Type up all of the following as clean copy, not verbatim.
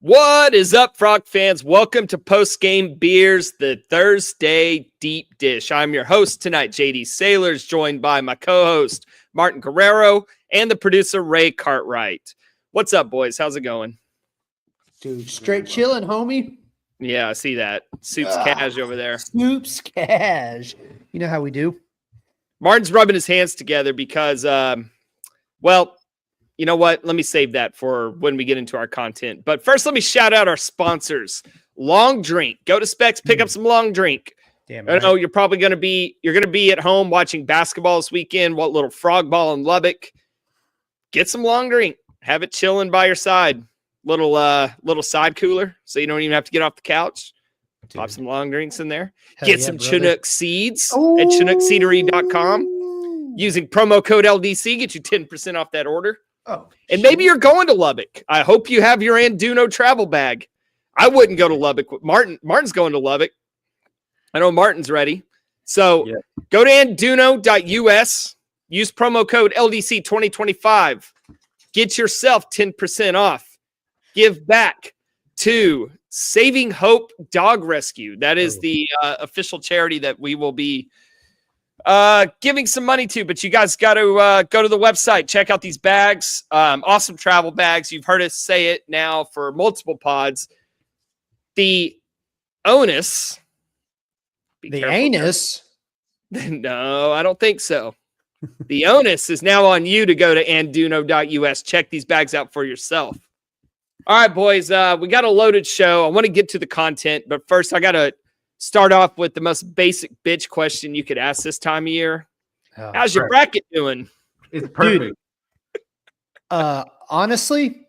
What is up, Frog fans? Welcome to Postgame Beers, the Thursday deep dish. I'm your host tonight, JD Sailors, joined by my co-host, Martin Guerrero, and the producer, Ray Cartwright. What's up, boys? How's it going? Dude, straight chilling, homie. Yeah, I see that. Soups Cash over there. Soups Cash. You know how we do. Martin's rubbing his hands together because, well, you know what? Let me save that for when we get into our content. But first, let me shout out our sponsors. Long Drink. Go to Specs, pick up some Long Drink. Damn right. I know you're probably going to be at home watching basketball this weekend. What little frog ball in Lubbock? Get some Long Drink. Have it chilling by your side. Little side cooler, so you don't even have to get off the couch. Dude. Pop some Long Drinks in there. Get some Chinook seeds at ChinookSeedery.com. Using promo code LDC, get you 10% off that order. Oh, and maybe you're going to Lubbock. I hope you have your Anduno travel bag. I wouldn't go to Lubbock with Martin. Martin's going to Lubbock. I know Martin's ready. So Go to Anduno.us. Use promo code LDC 2025. Get yourself 10% off. Give back to Saving Hope Dog Rescue. That is the official charity that we will be giving some money to, but you guys got to go to the website, check out these bags. Awesome travel bags. You've heard us say it now for multiple pods. The onus. Anus? No, I don't think so. The onus is now on you to go to Anduno.us. Check these bags out for yourself. All right, boys, we got a loaded show. I want to get to the content, but first I got to start off with the most basic bitch question you could ask this time of year. How's your bracket doing? It's perfect. Dude, honestly,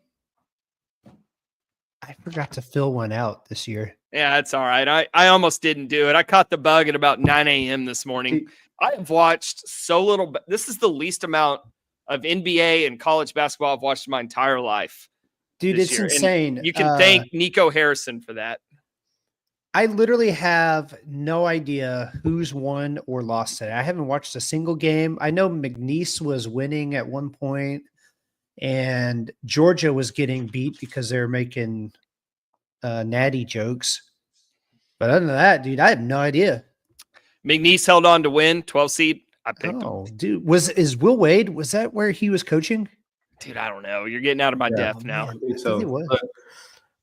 I forgot to fill one out this year. Yeah, that's all right. I almost didn't do it. I caught the bug at about 9 a.m. this morning. Dude. I have watched so little. This is the least amount of NBA and college basketball I've watched in my entire life. Dude, it's insane. And you can thank Nico Harrison for that. I literally have no idea who's won or lost today. I haven't watched a single game. I know McNeese was winning at one point, and Georgia was getting beat because they were making natty jokes. But other than that, dude, I have no idea. McNeese held on to win, 12 seed. I picked him. Dude, is Will Wade, was that where he was coaching? Dude, I don't know. You're getting out of my depth now.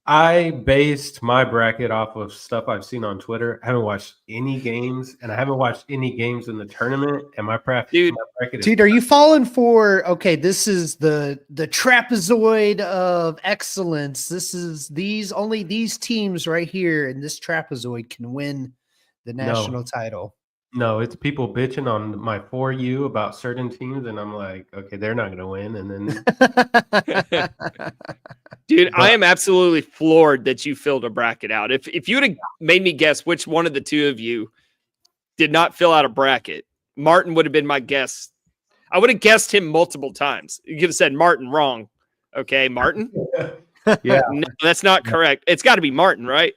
I based my bracket off of stuff I've seen on Twitter. I haven't watched any games, and I haven't watched any games in the tournament. And my bracket dude, are you falling for? Okay, this is the trapezoid of excellence. This is only these teams right here in this trapezoid can win the national title. No, it's people bitching on my For You about certain teams, and I'm like, okay, they're not going to win. And then, dude, I am absolutely floored that you filled a bracket out. If you would have made me guess which one of the two of you did not fill out a bracket, Martin would have been my guess. I would have guessed him multiple times. You could have said Martin wrong. Okay, Martin? Yeah. No, that's not correct. It's got to be Martin, right?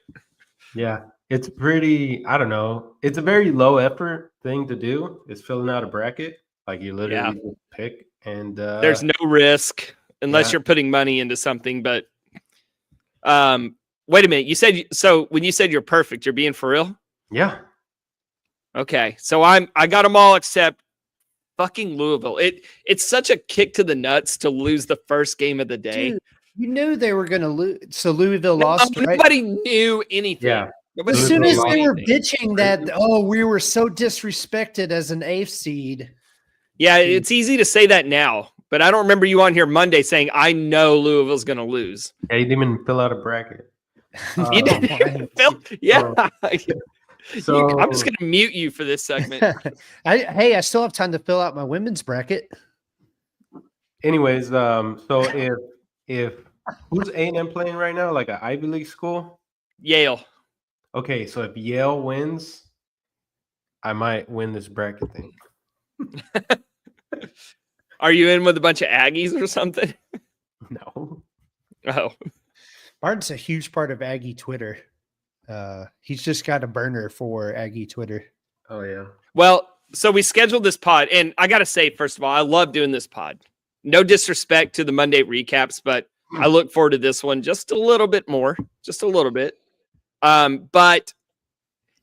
Yeah. It's pretty, I don't know. It's a very low effort thing to do. Is filling out a bracket. Like you literally just pick and there's no risk unless you're putting money into something. But wait a minute. You said when you said you're perfect, you're being for real? Yeah. Okay. So I got them all except fucking Louisville. It's such a kick to the nuts to lose the first game of the day. Dude, you knew they were gonna lose. So Louisville lost. Nobody knew anything. Yeah. As soon as they were bitching that, we were so disrespected as an 8th seed. Yeah, it's easy to say that now, but I don't remember you on here Monday saying, I know Louisville's going to lose. Yeah, you didn't even fill out a bracket. You didn't fill? Yeah. So I'm just going to mute you for this segment. I still have time to fill out my women's bracket. Anyways, so if who's A&M playing right now? Like an Ivy League school? Yale. Okay, so if Yale wins, I might win this bracket thing. Are you in with a bunch of Aggies or something? No. Oh. Martin's a huge part of Aggie Twitter. He's just got a burner for Aggie Twitter. Oh, yeah. Well, so we scheduled this pod, and I got to say, first of all, I love doing this pod. No disrespect to the Monday recaps, but I look forward to this one just a little bit more, just a little bit. But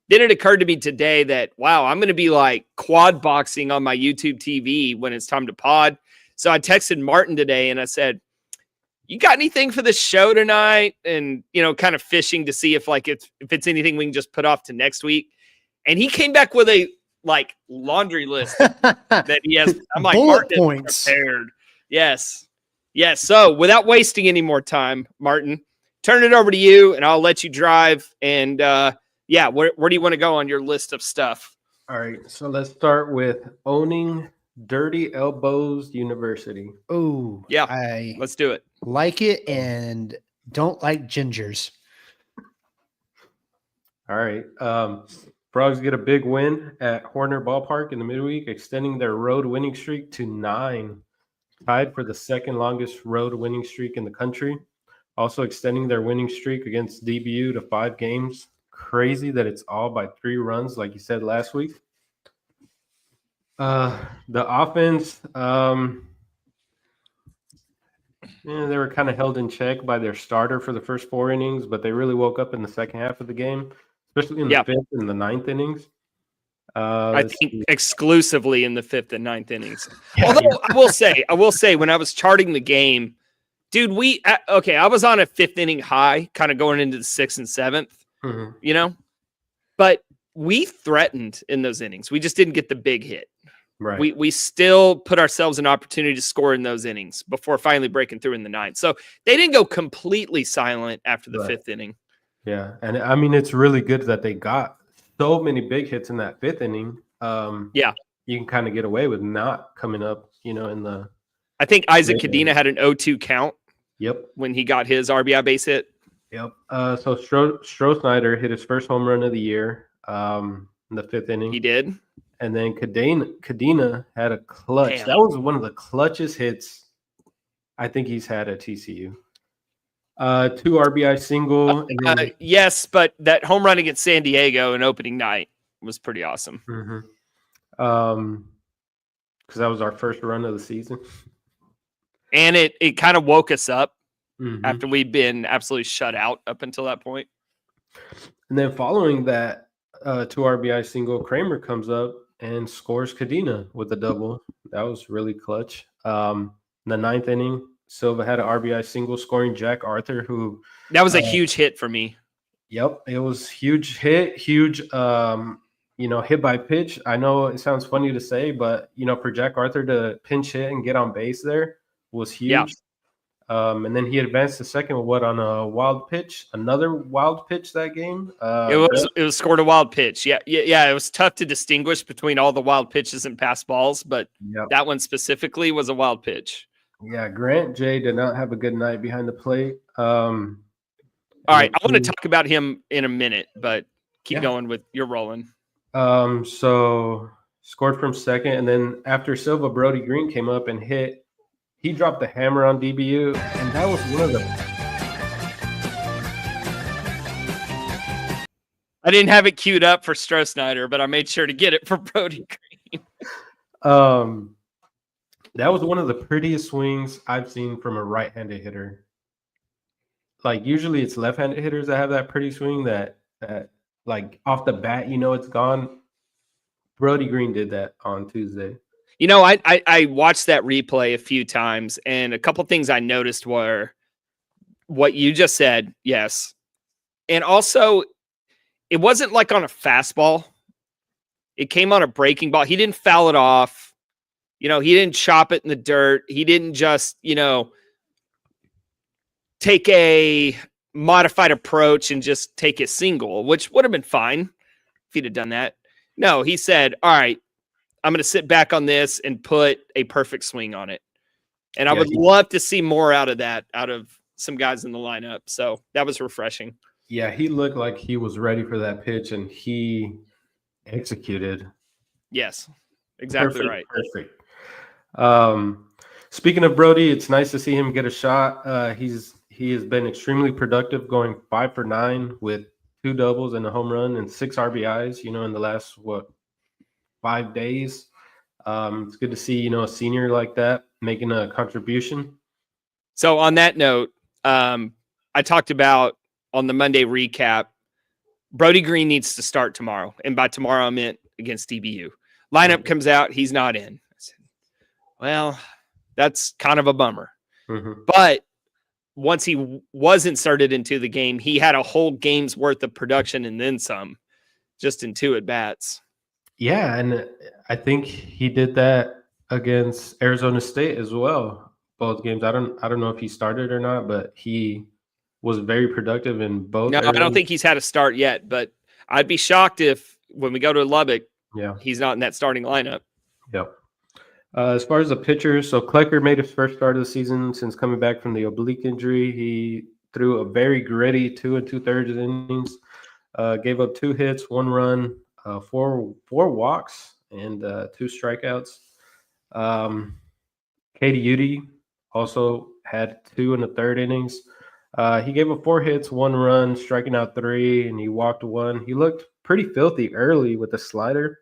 then it occurred to me today that, wow, I'm going to be like quad boxing on my YouTube TV when it's time to pod. So I texted Martin today and I said, you got anything for the show tonight? And, kind of fishing to see if it's anything we can just put off to next week. And he came back with a laundry list that he has. I'm like, bullet Martin points. Prepared. Yes. Yes. So without wasting any more time, Martin, turn it over to you and I'll let you drive. And where do you want to go on your list of stuff? All right. So let's start with owning Dirty Elbows University. Oh, yeah. Let's do it. Like it and don't like gingers. All right. Frogs get a big win at Horner Ballpark in the midweek, extending their road winning streak to 9, tied for the second longest road winning streak in the country. Also extending their winning streak against DBU to 5 games. Crazy that it's all by 3 runs, like you said last week. The offense, they were kind of held in check by their starter for the first 4 innings, but they really woke up in the second half of the game, especially in the 5th and the 9th innings. I think exclusively in the 5th and 9th innings. Yeah, although I will say, when I was charting the game, dude, I was on a 5th inning high, kind of going into the 6th and 7th, but we threatened in those innings. We just didn't get the big hit. Right. We still put ourselves an opportunity to score in those innings before finally breaking through in the 9th. So they didn't go completely silent after the 5th inning. Yeah. And I mean, it's really good that they got so many big hits in that 5th inning. You can kind of get away with not coming up, in the. I think Isaac Cadena had an 0-2 count. Yep. When he got his RBI base hit. Yep. So Stroh hit his first home run of the year in the 5th inning. He did. And then Cadena had a clutch. Damn. That was one of the clutchest hits I think he's had at TCU. 2 RBI single. Yes, but that home run against San Diego in opening night was pretty awesome. Because that was our first run of the season. And it kind of woke us up after we'd been absolutely shut out up until that point. And then following that 2 RBI single, Kramer comes up and scores Cadena with a double. That was really clutch. In the 9th inning, Silva had an RBI single, scoring Jack Arthur, who... That was a huge hit for me. Yep, it was huge hit, huge, hit by pitch. I know it sounds funny to say, but, for Jack Arthur to pinch hit and get on base there was huge. Yeah. And then he advanced to second on a wild pitch, another wild pitch that game. It was scored a wild pitch. Yeah. It was tough to distinguish between all the wild pitches and pass balls, but that one specifically was a wild pitch. Yeah, Grant J did not have a good night behind the plate. All right, I want to talk about him in a minute, but keep going with your rolling. So scored from second, and then after Silva, Brody Green came up and hit. He dropped the hammer on DBU, and that was one of the. I didn't have it queued up for Stroh, but I made sure to get it for Brody Green. That was one of the prettiest swings I've seen from a right-handed hitter. Like usually it's left-handed hitters that have that pretty swing that like off the bat, it's gone. Brody Green did that on Tuesday. I watched that replay a few times, and a couple things I noticed were what you just said, yes. And also, it wasn't like on a fastball. It came on a breaking ball. He didn't foul it off. He didn't chop it in the dirt. He didn't just, take a modified approach and just take a single, which would have been fine if he'd have done that. No, he said, all right, I'm going to sit back on this and put a perfect swing on it. And I would love to see more out of that, out of some guys in the lineup. So that was refreshing. Yeah, he looked like he was ready for that pitch, and he executed. Yes, exactly right. Perfect. Speaking of Brody, it's nice to see him get a shot. He has been extremely productive, going 5 for 9 with 2 doubles and a home run and 6 RBIs, in the last, 5 days. It's good to see, a senior like that making a contribution. So on that note, I talked about on the Monday recap, Brody Green needs to start tomorrow. And by tomorrow, I meant against DBU. Lineup comes out. He's not in. I said, well, that's kind of a bummer. But once he was inserted into the game, he had a whole game's worth of production and then some, just in 2 at-bats. Yeah, and I think he did that against Arizona State as well. Both games. I don't know if he started or not, but he was very productive in both. No, I don't think he's had a start yet, but I'd be shocked if when we go to Lubbock, he's not in that starting lineup. Yep. As far as the pitchers, so Klecker made his first start of the season since coming back from the oblique injury. He threw a very gritty 2 2/3 innings, gave up 2 hits, 1 run, 4 walks, and 2 strikeouts. Katie Udy also had 2 1/3 innings. He gave up 4 hits, 1 run, striking out 3, and he walked 1. He looked pretty filthy early with the slider.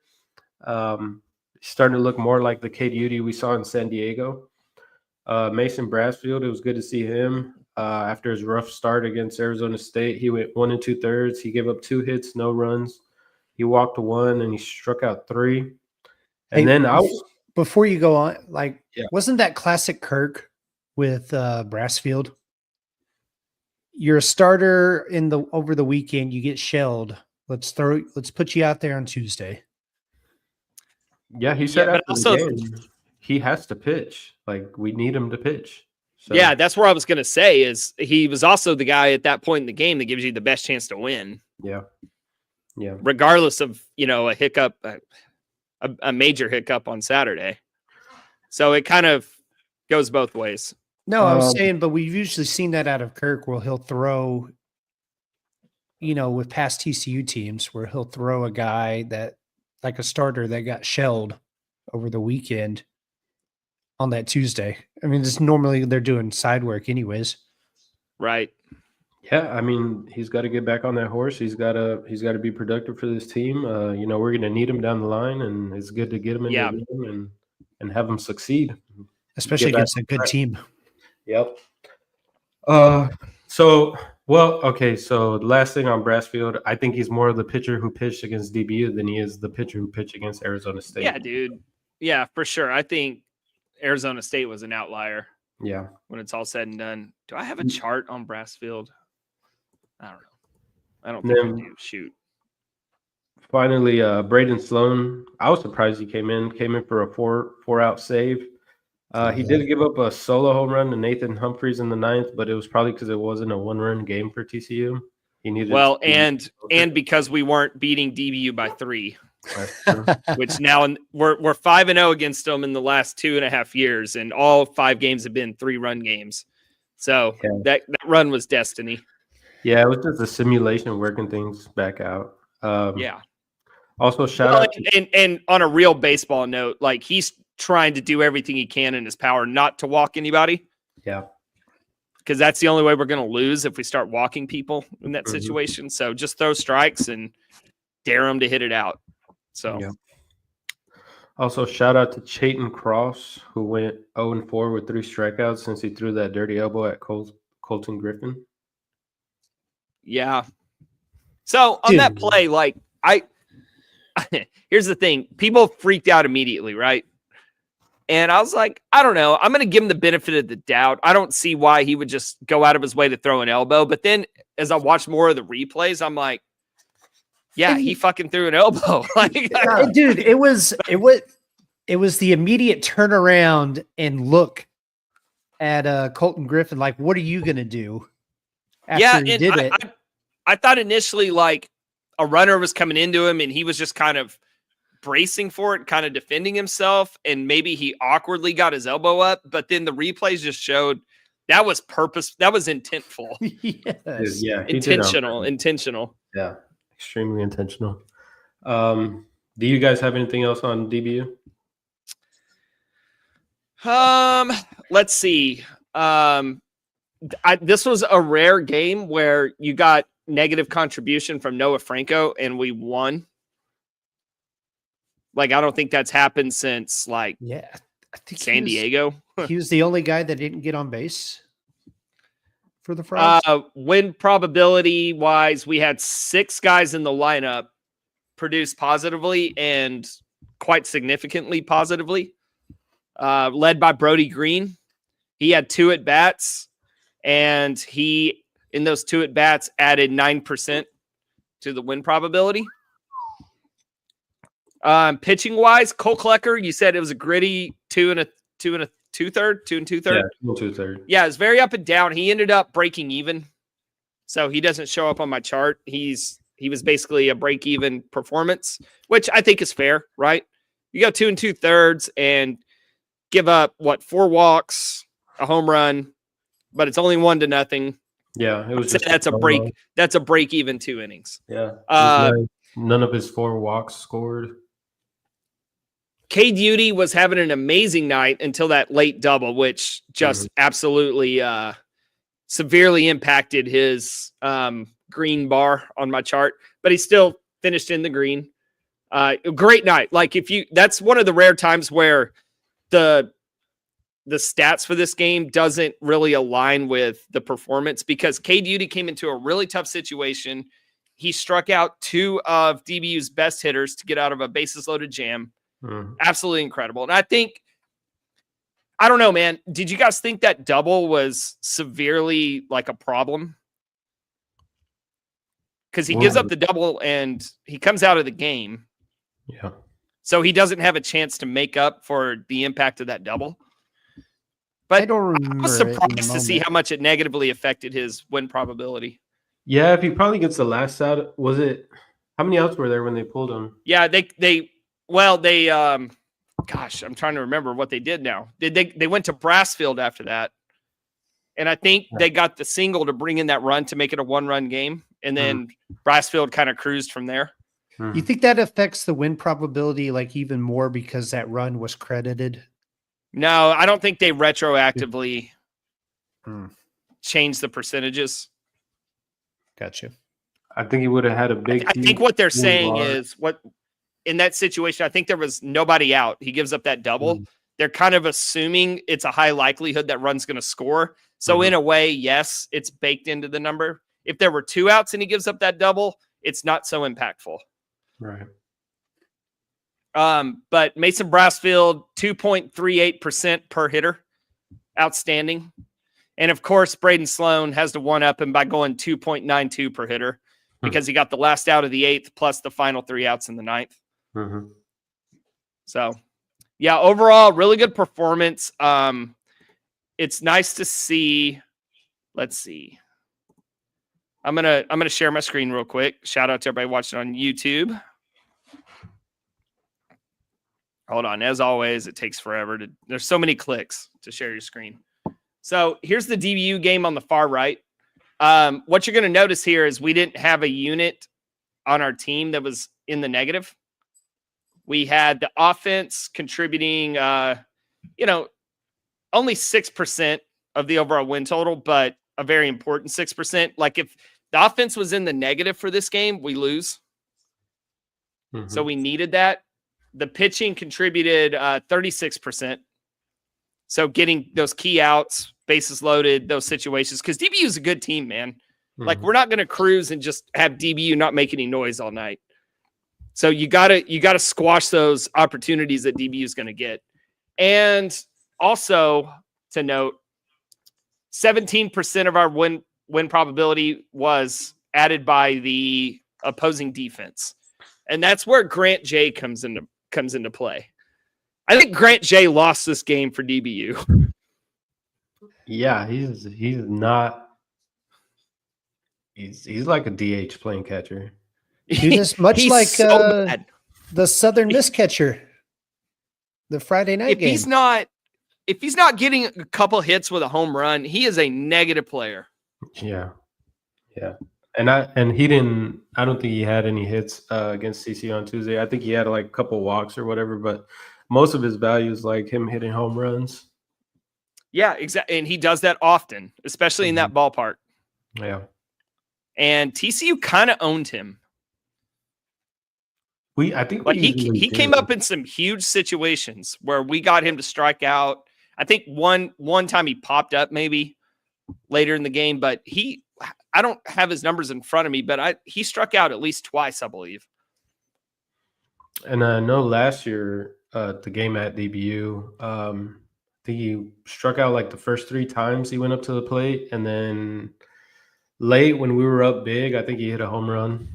Starting to look more like the Katie Udy we saw in San Diego. Mason Brassfield, it was good to see him. After his rough start against Arizona State, he went 1 2/3. He gave up 2 hits, no runs. He walked 1, and he struck out 3. And then before you go on, wasn't that classic Kirk with Brassfield? You're a starter over the weekend. You get shelled. Let's put you out there on Tuesday. Yeah, he said after the game, he has to pitch. Like, we need him to pitch. So. Yeah, that's where I was going to say is he was also the guy at that point in the game that gives you the best chance to win. Yeah. Regardless of, a hiccup, a major hiccup on Saturday. So it kind of goes both ways. No, I was saying, but we've usually seen that out of Kirk where he'll throw, with past TCU teams where he'll throw a guy that, like a starter that got shelled over the weekend on that Tuesday. I mean, it's normally they're doing side work anyways. Right. Yeah, I mean, he's got to get back on that horse. He's got to be productive for this team. We're going to need him down the line, and it's good to get him in the rhythm and have him succeed, especially against a good team. Yep. So the last thing on Brassfield, I think he's more of the pitcher who pitched against DBU than he is the pitcher who pitched against Arizona State. Yeah, dude. Yeah, for sure. I think Arizona State was an outlier. Yeah. When it's all said and done. Do I have a chart on Brassfield? I don't know. I don't think I do. Shoot. Finally, Braden Sloan. I was surprised he came in for a 4-out save. He did give up a solo home run to Nathan Humphreys in the 9th, but it was probably because it wasn't a 1-run game for TCU. He needed and because we weren't beating DBU by 3, which now we're 5-0 against them in the last 2.5 years, and all 5 games have been 3-run games. So that run was destiny. Yeah, it was just a simulation working things back out. Also, shout out. And on a real baseball note, like he's trying to do everything he can in his power not to walk anybody. Yeah. Because that's the only way we're going to lose if we start walking people in that situation. So just throw strikes and dare them to hit it out. So. Yeah. Also, shout out to Chayton Cross, who went 0-4 with 3 strikeouts since he threw that dirty elbow at Colton Griffin. Yeah. So on that play, like here's the thing. People freaked out immediately, right? And I was like, I don't know. I'm going to give him the benefit of the doubt. I don't see why he would just go out of his way to throw an elbow. But then as I watched more of the replays, I'm like, yeah, he fucking threw an elbow. Dude, it was the immediate turnaround and look at Colton Griffin. Like, what are you going to do? After he did it? I thought initially like a runner was coming into him and he was just kind of bracing for it, kind of defending himself, and maybe he awkwardly got his elbow up, but then the replays just showed that was purpose. That was intentful. Yes. Yeah. Intentional. Yeah. Extremely intentional. Do you guys have anything else on DBU? Let's see. This was a rare game where you got negative contribution from Noah Franco and we won. Like, I don't think that's happened since I think San Diego. He was the only guy that didn't get on base. for the Frogs? Win probability wise, we had 6 guys in the lineup produce positively and quite significantly positively. Led by Brody Green. He had 2 at bats, and he, in those 2 at bats, added 9% to the win probability. Pitching wise, Cole Klecker, you said it was a gritty 2 2 2/3. Yeah, 2/3. Yeah, it's very up and down. He ended up breaking even, so he doesn't show up on my chart. He was basically a break even performance, which I think is fair, right? You go 2 2/3 and give up 4 walks, a home run, but it's only 1-0. Yeah, it was just that's a break. That's a break even 2 innings. Yeah. None of his 4 walks scored. K Duty was having an amazing night until that late double, which just absolutely severely impacted his green bar on my chart, but he still finished in the green. Great night. Like that's one of the rare times where the stats for this game doesn't really align with the performance, because K Duty came into a really tough situation. He struck out 2 of DBU's best hitters to get out of a bases loaded jam. Absolutely incredible. And I don't know, man. Did you guys think that double was severely like a problem? Because he gives up the double and he comes out of the game. Yeah. So he doesn't have a chance to make up for the impact of that double. But I was surprised to see how much it negatively affected his win probability. Yeah, if he probably gets the last out, how many outs were there when they pulled him? Yeah, gosh, I'm trying to remember what they did now. They went to Brassfield after that. And I think they got the single to bring in that run to make it a 1-run game. And then Brassfield kind of cruised from there. You think that affects the win probability like even more because that run was credited? No, I don't think they retroactively changed the percentages. Gotcha. I think he would have had a big. I think what they're saying is in that situation, I think there was nobody out. He gives up that double. They're kind of assuming it's a high likelihood that run's going to score. So in a way, yes, it's baked into the number. If there were 2 outs and he gives up that double, it's not so impactful. Right. But Mason Brassfield, 2.38% per hitter. Outstanding. And of course, Braden Sloan has to one-up him by going 2.92 per hitter because he got the last out of the 8th plus the final 3 outs in the 9th. So, yeah, overall, really good performance. It's nice to see. Let's see. I'm gonna share my screen real quick. Shout out to everybody watching on YouTube. Hold on. As always, it takes forever there's so many clicks to share your screen. So here's the DBU game on the far right. What you're going to notice here is we didn't have a unit on our team that was in the negative. We had the offense contributing, only 6% of the overall win total, but a very important 6%. Like if the offense was in the negative for this game, we lose. So we needed that. The pitching contributed 36%. So getting those key outs, bases loaded, those situations, because DBU is a good team, man. Like we're not going to cruise and just have DBU not make any noise all night. So you gotta squash those opportunities that DBU is going to get. And also to note, 17% of our win probability was added by the opposing defense. And that's where Grant J comes into play. I think Grant J lost this game for DBU. Yeah, he's not. He's like a DH playing catcher. He's much like so the Southern Miss catcher, the Friday night game. If he's not getting a couple hits with a home run, he is a negative player. Yeah. And he didn't. I don't think he had any hits against CC on Tuesday. I think he had like a couple walks or whatever, but most of his value is like him hitting home runs. Yeah, exactly. And he does that often, especially in that ballpark. Yeah. And TCU kind of owned him. I think he came up in some huge situations where we got him to strike out. I think one time he popped up maybe, later in the game, but I don't have his numbers in front of me, but he struck out at least twice, I believe. And I know last year, the game at DBU, I think he struck out like the first 3 times he went up to the plate, and then late when we were up big, I think he hit a home run.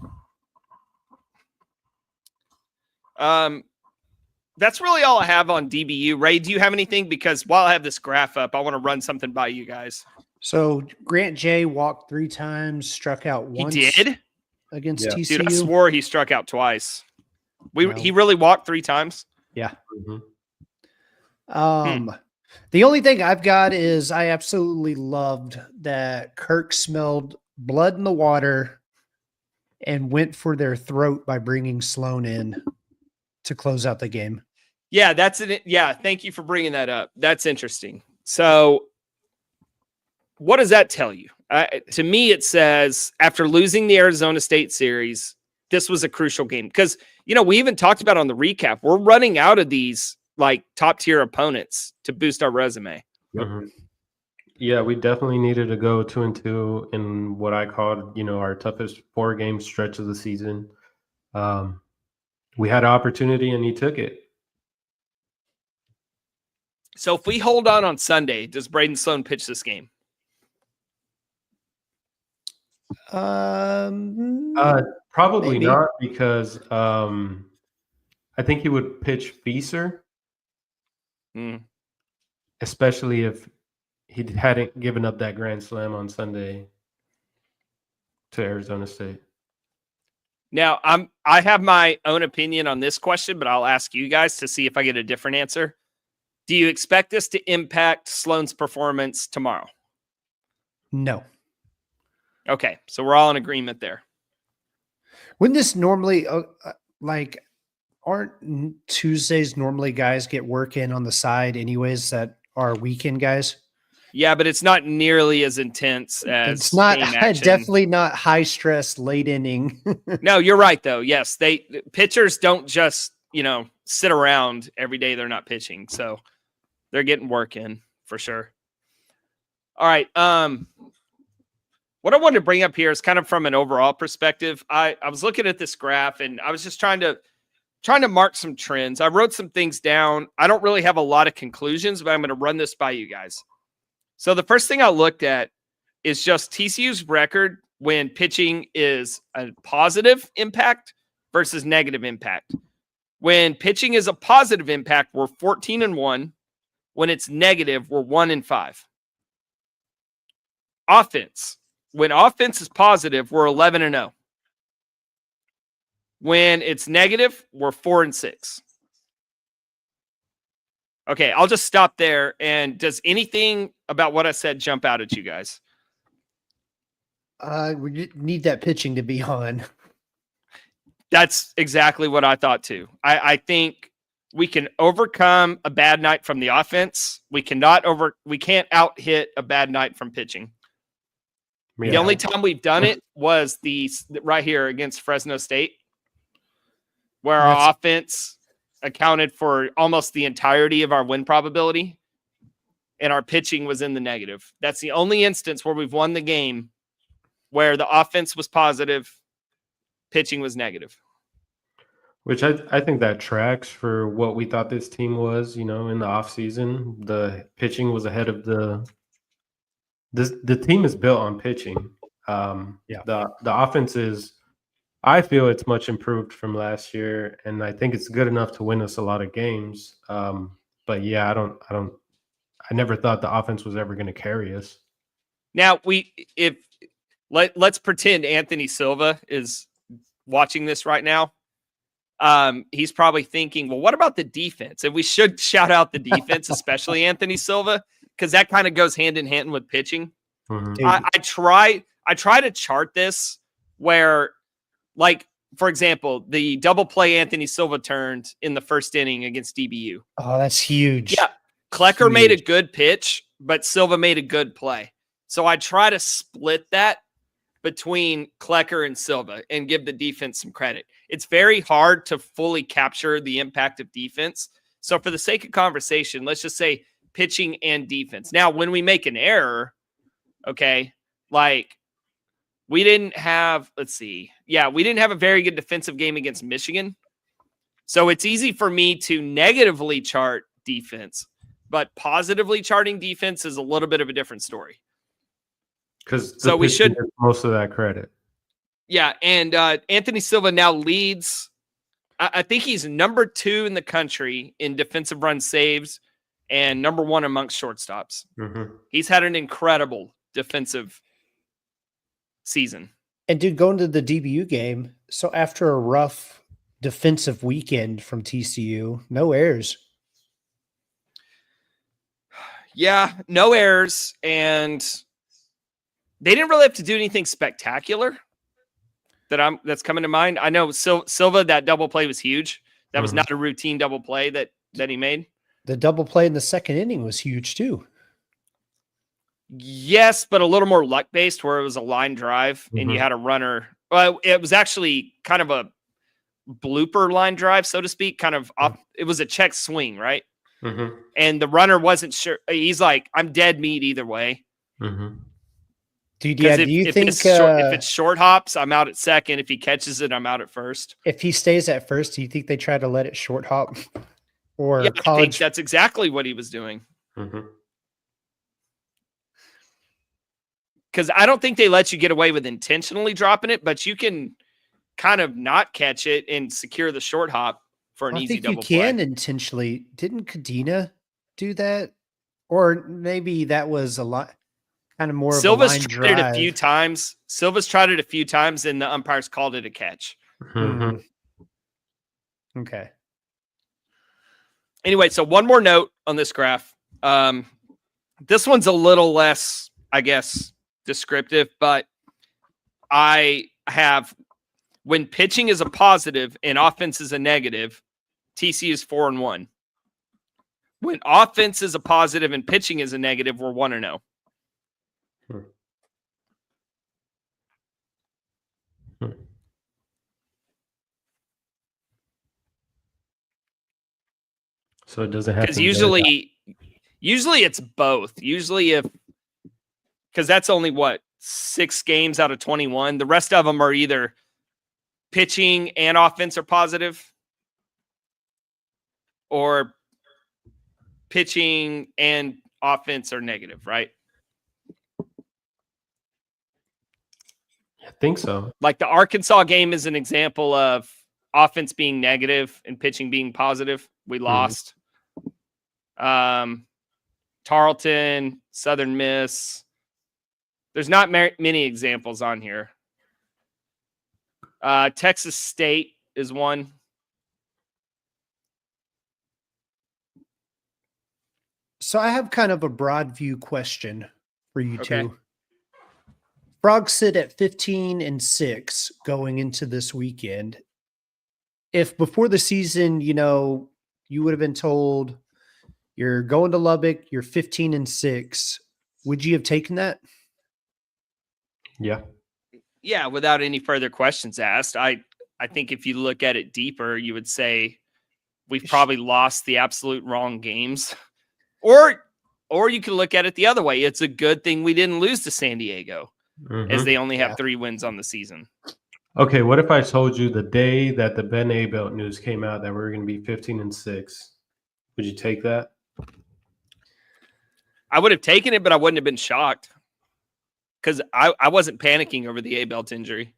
That's really all I have on DBU. Ray, do you have anything? Because while I have this graph up, I want to run something by you guys. So Grant J walked 3 times, struck out once. He did? Against TCU. Dude, I swore he struck out twice. He really walked 3 times? Yeah. Mm-hmm. The only thing I've got is I absolutely loved that Kirk smelled blood in the water and went for their throat by bringing Sloan in to close out the game. Yeah, that's it. Yeah, thank you for bringing that up. That's interesting. So what does that tell you? To me, it says after losing the Arizona State series, this was a crucial game because, we even talked about on the recap, we're running out of these like top tier opponents to boost our resume. Mm-hmm. Yeah, we definitely needed to go 2-2 in what I called, our toughest 4-game stretch of the season. We had an opportunity and he took it. So if we hold on Sunday, does Braden Sloan pitch this game? Probably maybe. not, because I think he would pitch Feaser, especially if he hadn't given up that grand slam on Sunday to Arizona State. Now, I have my own opinion on this question, but I'll ask you guys to see if I get a different answer. Do you expect this to impact Sloan's performance tomorrow? No. Okay, so we're all in agreement there. Wouldn't this normally, aren't Tuesdays normally guys get work in on the side anyways that are weekend guys? Yeah, but it's not nearly as intense as it's not game action. Definitely not high stress late inning. No, you're right though. Yes, pitchers don't just, sit around every day they're not pitching. So they're getting work in for sure. All right. What I wanted to bring up here is kind of from an overall perspective. I was looking at this graph and I was just trying to mark some trends. I wrote some things down. I don't really have a lot of conclusions, but I'm going to run this by you guys. So the first thing I looked at is just TCU's record when pitching is a positive impact versus negative impact. When pitching is a positive impact, we're 14-1. When it's negative, we're 1-5. Offense. When offense is positive, we're 11-0. When it's negative, we're 4-6. Okay, I'll just stop there. And does anything about what I said jump out at you guys? We need that pitching to be on. That's exactly what I thought too. I think we can overcome a bad night from the offense. We can't out hit a bad night from pitching. Yeah. The only time we've done it was right here against Fresno State, where our offense accounted for almost the entirety of our win probability, and our pitching was in the negative. That's the only instance where we've won the game where the offense was positive, pitching was negative. Which I think that tracks for what we thought this team was, in the offseason. The pitching was ahead of the team is built on pitching. The offense is, I feel it's much improved from last year, and I think it's good enough to win us a lot of games. But yeah, I never thought the offense was ever going to carry us. Now let's pretend Anthony Silva is watching this right now. He's probably thinking, well, what about the defense? And we should shout out the defense, especially Anthony Silva, because that kind of goes hand in hand with pitching. Mm-hmm. I try to chart this where, like, for example, the double play Anthony Silva turned in the first inning against DBU. Oh, that's huge. Yeah. Klecker made a good pitch, but Silva made a good play. So I try to split that between Klecker and Silva and give the defense some credit. It's very hard to fully capture the impact of defense. So for the sake of conversation, let's just say pitching and defense. Now, when we make an error, Okay. Like, we didn't have, let's see. Yeah, we didn't have a very good defensive game against Michigan. So it's easy for me to negatively chart defense, but positively charting defense is a little bit of a different story. Because so we should most of that credit. Yeah, and Anthony Silva now leads. I think he's number 2 in the country in defensive run saves and number 1 amongst shortstops. He's had an incredible defensive season. And dude, going to the DBU game, so after a rough defensive weekend from TCU, no errors. Yeah, no errors, and they didn't really have to do anything spectacular that's coming to mind. I know Silva, that double play was huge. That was not a routine double play that he made. The double play in the second inning was huge too. Yes, but a little more luck-based where it was a line drive and you had a runner. Well, it was actually kind of a blooper line drive, so to speak, kind of off. It was a check swing, right? And the runner wasn't sure. He's like, I'm dead meat either way. Dude, yeah, do you think if it's short hops, I'm out at second. If he catches it, I'm out at first. If he stays at first, do you think they try to let it short hop? Or yeah, college? I think that's exactly what he was doing. Because I don't think they let you get away with intentionally dropping it, but you can kind of not catch it and secure the short hop for an easy double play. You can intentionally. Didn't Kadena do that? Or maybe that was a lot. Kind of more Silva's of a line tried drive. it a few times. Silva's tried it a few times, and the umpires called it a catch. Okay. Anyway, so one more note on this graph. This one's a little less, I guess, descriptive, but I have when pitching is a positive and offense is a negative, TC is 4-1. When offense is a positive and pitching is a negative, we're 1-0. So it doesn't have because usually it's both. Usually because that's only 6 games out of 21. The rest of them are either pitching and offense are positive, or pitching and offense are negative, right? I think so. Like the Arkansas game is an example of offense being negative and pitching being positive. We lost. Tarleton, Southern Miss. There's not many examples on here. Texas State is one. So I have kind of a broad view question for you two. Frogs sit at 15-6 going into this weekend. If before the season, you would have been told you're going to Lubbock, you're 15-6, would you have taken that? Yeah. Yeah, without any further questions asked. I think if you look at it deeper, you would say we've probably lost the absolute wrong games. Or you could look at it the other way. It's a good thing we didn't lose to San Diego, as they only have 3 wins on the season. Okay, what if I told you the day that the Ben Abelt news came out that we were going to be 15-6? Would you take that? I would have taken it, but I wouldn't have been shocked because I wasn't panicking over the Abelt injury.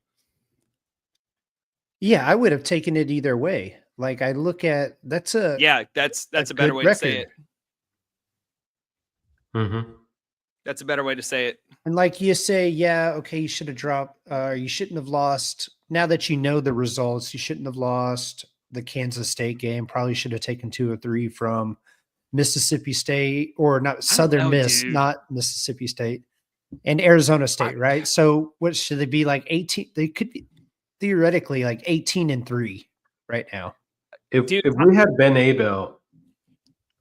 Yeah, I would have taken it either way. Like I look at that's a better way to say it. That's a better way to say it. And like you say, yeah, okay, you should have dropped, you shouldn't have lost. Now that you know the results, you shouldn't have lost the Kansas State game. Probably should have taken 2 or 3 from Mississippi State, or not Southern Miss, not Mississippi State, and Arizona State, right? So what should they be like 18? They could be theoretically like 18-3 right now. If we had Ben Abelt,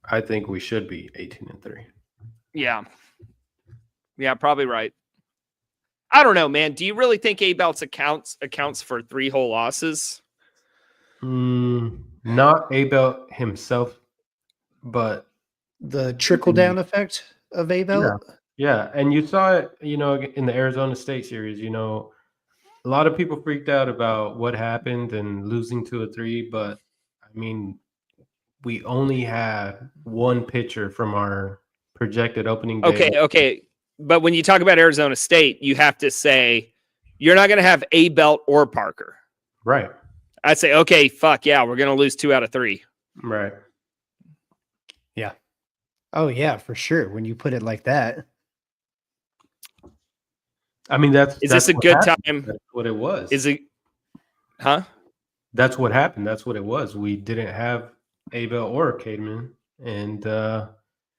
I think we should be 18-3. Yeah. Yeah, probably right. I don't know, man. Do you really think Abelt's accounts for 3 whole losses? Not Abelt himself, but the trickle down effect of Abelt. Yeah, and you saw it, in the Arizona State series. A lot of people freaked out about what happened and losing 2 of 3, but I mean, we only had one pitcher from our projected opening day. Okay. But when you talk about Arizona State, you have to say you're not going to have A Belt or Parker. Right. I'd say, okay, fuck yeah, we're going to lose 2 out of 3. Right. Yeah. Oh yeah, for sure. When you put it like that. I mean, Is this a good happened. time? That's what it was. Is it? Huh? That's what happened. That's what it was. We didn't have Abel or Cademan, and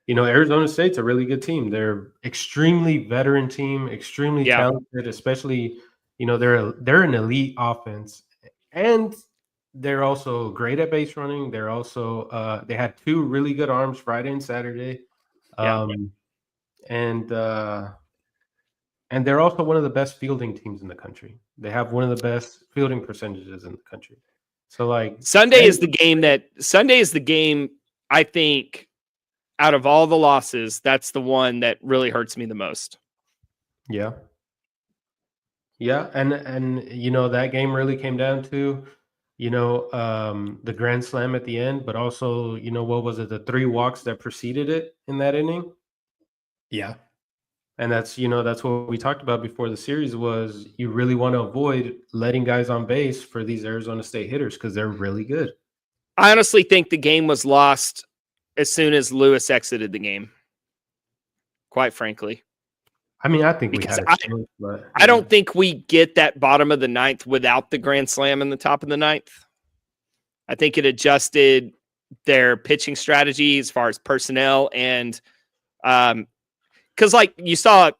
Arizona State's a really good team. They're extremely veteran team, extremely talented. Especially, they're an elite offense, and they're also great at base running. They're also they had 2 really good arms Friday and Saturday, and they're also one of the best fielding teams in the country. They have one of the best fielding percentages in the country. So Sunday is the game I think out of all the losses, that's the one that really hurts me the most. Yeah. Yeah, and that game really came down to the grand slam at the end, but also, what was it, the 3 walks that preceded it in that inning? Yeah. And that's what we talked about before the series was you really want to avoid letting guys on base for these Arizona State hitters because they're really good. I honestly think the game was lost as soon as Lewis exited the game, quite frankly. I mean, I think because we had a chance, but I don't think we get that bottom of the 9th without the grand slam in the top of the 9th. I think it adjusted their pitching strategy as far as personnel and because you saw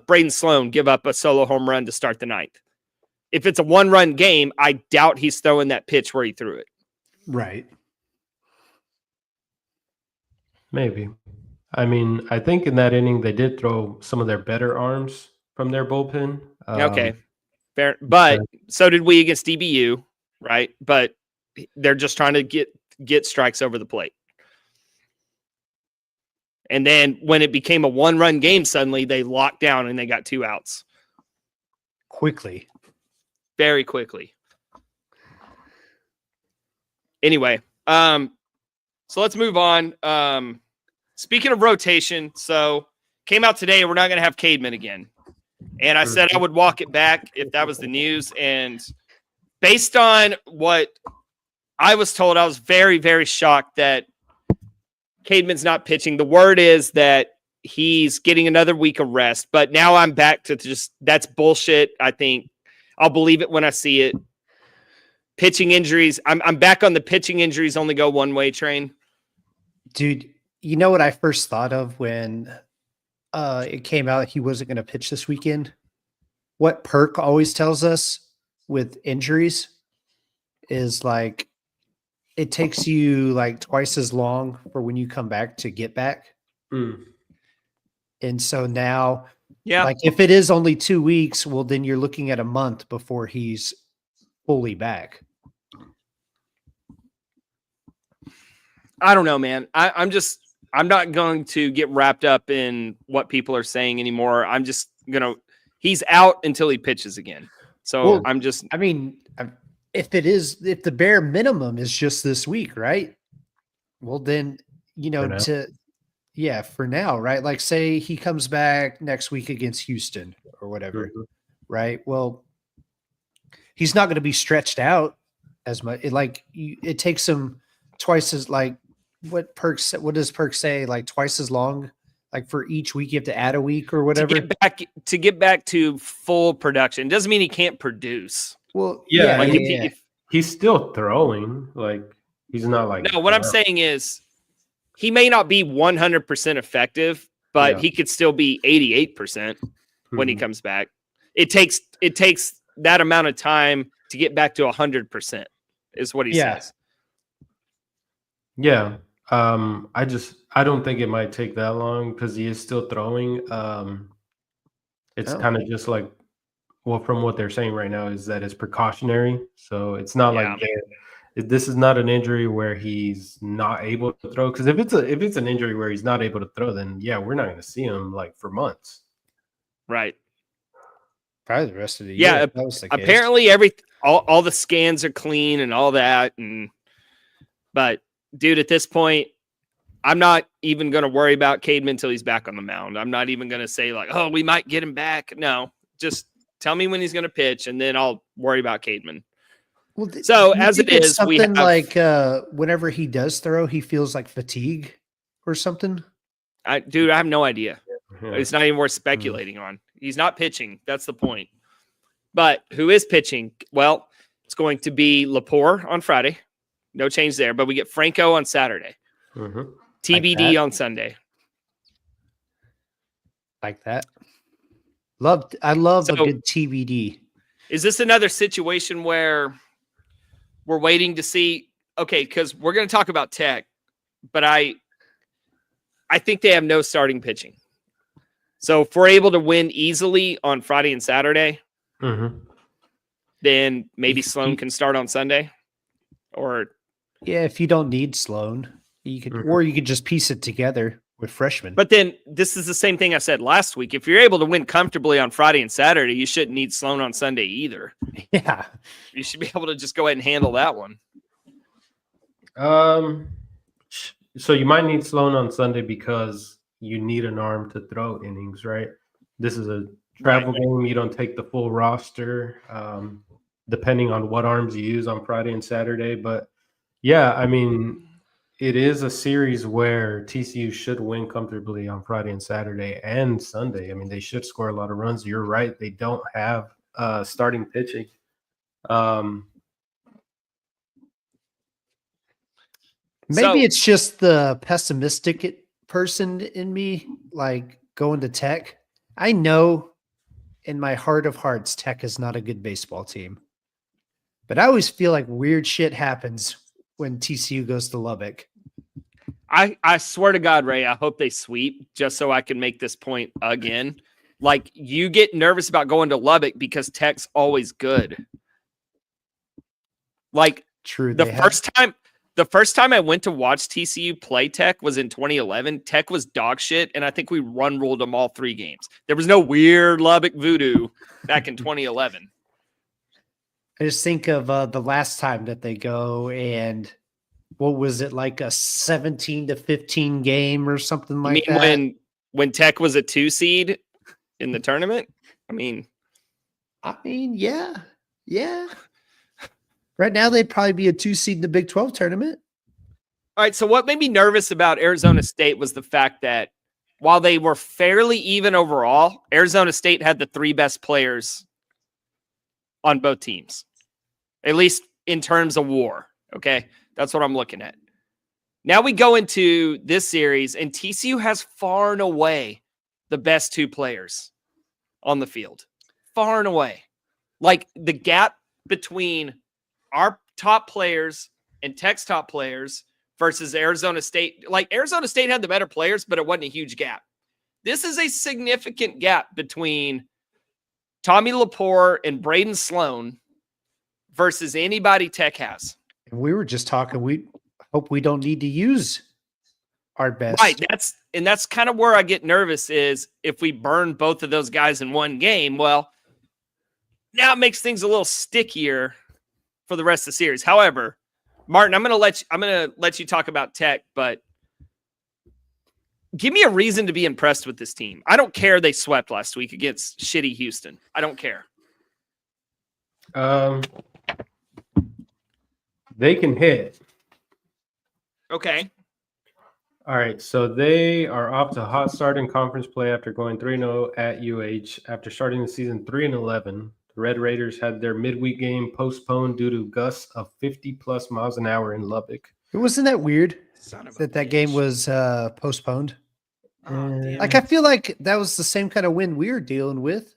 Braden Sloan give up a solo home run to start the 9th. If it's a 1-run game, I doubt he's throwing that pitch where he threw it. Right. Maybe. I mean, I think in that inning they did throw some of their better arms from their bullpen. Okay, fair. But so did we against DBU, right? But they're just trying to get strikes over the plate. And then when it became a 1-run game, suddenly they locked down and they got 2 outs. Quickly. Very quickly. Anyway, so let's move on. Speaking of rotation, so came out today, we're not going to have Cademan again. And I said I would walk it back if that was the news. And based on what I was told, I was very, very shocked that Cademan's not pitching. The word is that he's getting another week of rest. But now I'm back to just that's bullshit. I think I'll believe it when I see it. Pitching injuries. I'm back on the pitching injuries only go one way train. Dude, you know what I first thought of when it came out he wasn't going to pitch this weekend? What Perk always tells us with injuries is like it takes you like twice as long for when you come back to get back. And so now, like if it is only 2 weeks, well, then you're looking at a month before he's fully back. I don't know, man. I'm not going to get wrapped up in what people are saying anymore. I'm just he's out until he pitches again. So if the bare minimum is just this week, right? Well, then, for now, right? Like say he comes back next week against Houston or whatever, right? Well, he's not going to be stretched out as much. It takes him twice as what does Perk say? Like twice as long, like for each week, you have to add a week or whatever to get back to full production. Doesn't mean he can't produce. Well, he's still throwing. Like he's not like. No, what I'm saying is he may not be 100% effective, but he could still be 88% when he comes back. It takes that amount of time to get back to 100% is what he says. Yeah. I don't think it might take that long because he is still throwing. It's kind of just from what they're saying right now is that it's precautionary. So it's not this is not an injury where he's not able to throw. Because if it's an injury where he's not able to throw, then yeah, we're not going to see him like for months. Right. Probably the rest of the Yeah, year. That was the case. apparently all the scans are clean and all that. But dude, at this point, I'm not even going to worry about Cademan until he's back on the mound. I'm not even going to say like, oh, we might get him back. No, just tell me when he's going to pitch, and then I'll worry about Cademan. Well, so as it is, something like whenever he does throw, he feels like fatigue or something. I have no idea. It's not even worth speculating on. He's not pitching. That's the point. But who is pitching? Well, it's going to be Lepore on Friday. No change there. But we get Franco on Saturday. TBD on Sunday. Like that. I love a good TBD. Is this another situation where we're waiting to see? Okay, because we're going to talk about Tech, but I think they have no starting pitching. So if we're able to win easily on Friday and Saturday, then maybe Sloan can start on Sunday. Or if you don't need Sloan, you could, or you could just piece it together with freshmen. But then this is the same thing I said last week. If you're able to win comfortably on Friday and Saturday, you shouldn't need Sloan on Sunday either. Yeah, you should be able to just go ahead and handle that one. So you might need Sloan on Sunday because you need an arm to throw innings, right? This is a travel game. You don't take the full roster, depending on what arms you use on Friday and Saturday. But yeah, I mean, it is a series where TCU should win comfortably on Friday and Saturday and Sunday. I mean, they should score a lot of runs. You're right. They don't have starting pitching. Maybe it's just the pessimistic person in me, like going to Tech. I know in my heart of hearts, Tech is not a good baseball team. But I always feel like weird shit happens when TCU goes to Lubbock. I swear to God, Ray, I hope they sweep just so I can make this point again. Like, you get nervous about going to Lubbock because Tech's always good. Like, true. The first time I went to watch TCU play Tech was in 2011. Tech was dog shit, and I think we ruled them all 3 games. There was no weird Lubbock voodoo back in 2011. I just think of the last time that they go, and what was it, like a 17-15 game or something like that? When Tech was a 2 seed in the tournament? I mean, yeah. Right now, they'd probably be a 2 seed in the Big 12 tournament. All right, so what made me nervous about Arizona State was the fact that while they were fairly even overall, Arizona State had the 3 best players on both teams, at least in terms of WAR. Okay, that's what I'm looking at. Now we go into this series, and TCU has far and away the best 2 players on the field. Far and away. Like, the gap between our top players and Tech's top players versus Arizona State. Like, Arizona State had the better players, but it wasn't a huge gap. This is a significant gap between Tommy Lepore and Braden Sloan versus anybody Tech has. And we were just talking, we hope we don't need to use our best. Right. That's kind of where I get nervous is if we burn both of those guys in one game, well, now it makes things a little stickier for the rest of the series. However, Martin, I'm going to let you talk about Tech, but give me a reason to be impressed with this team. I don't care they swept last week against shitty Houston. I don't care. They can hit. Okay. All right, so they are off to a hot start in conference play after going 3-0 at UH. After starting the season 3-11, the Red Raiders had their midweek game postponed due to gusts of 50-plus miles an hour in Lubbock. Wasn't that weird that game was postponed? Like, I feel like that was the same kind of wind we were dealing with.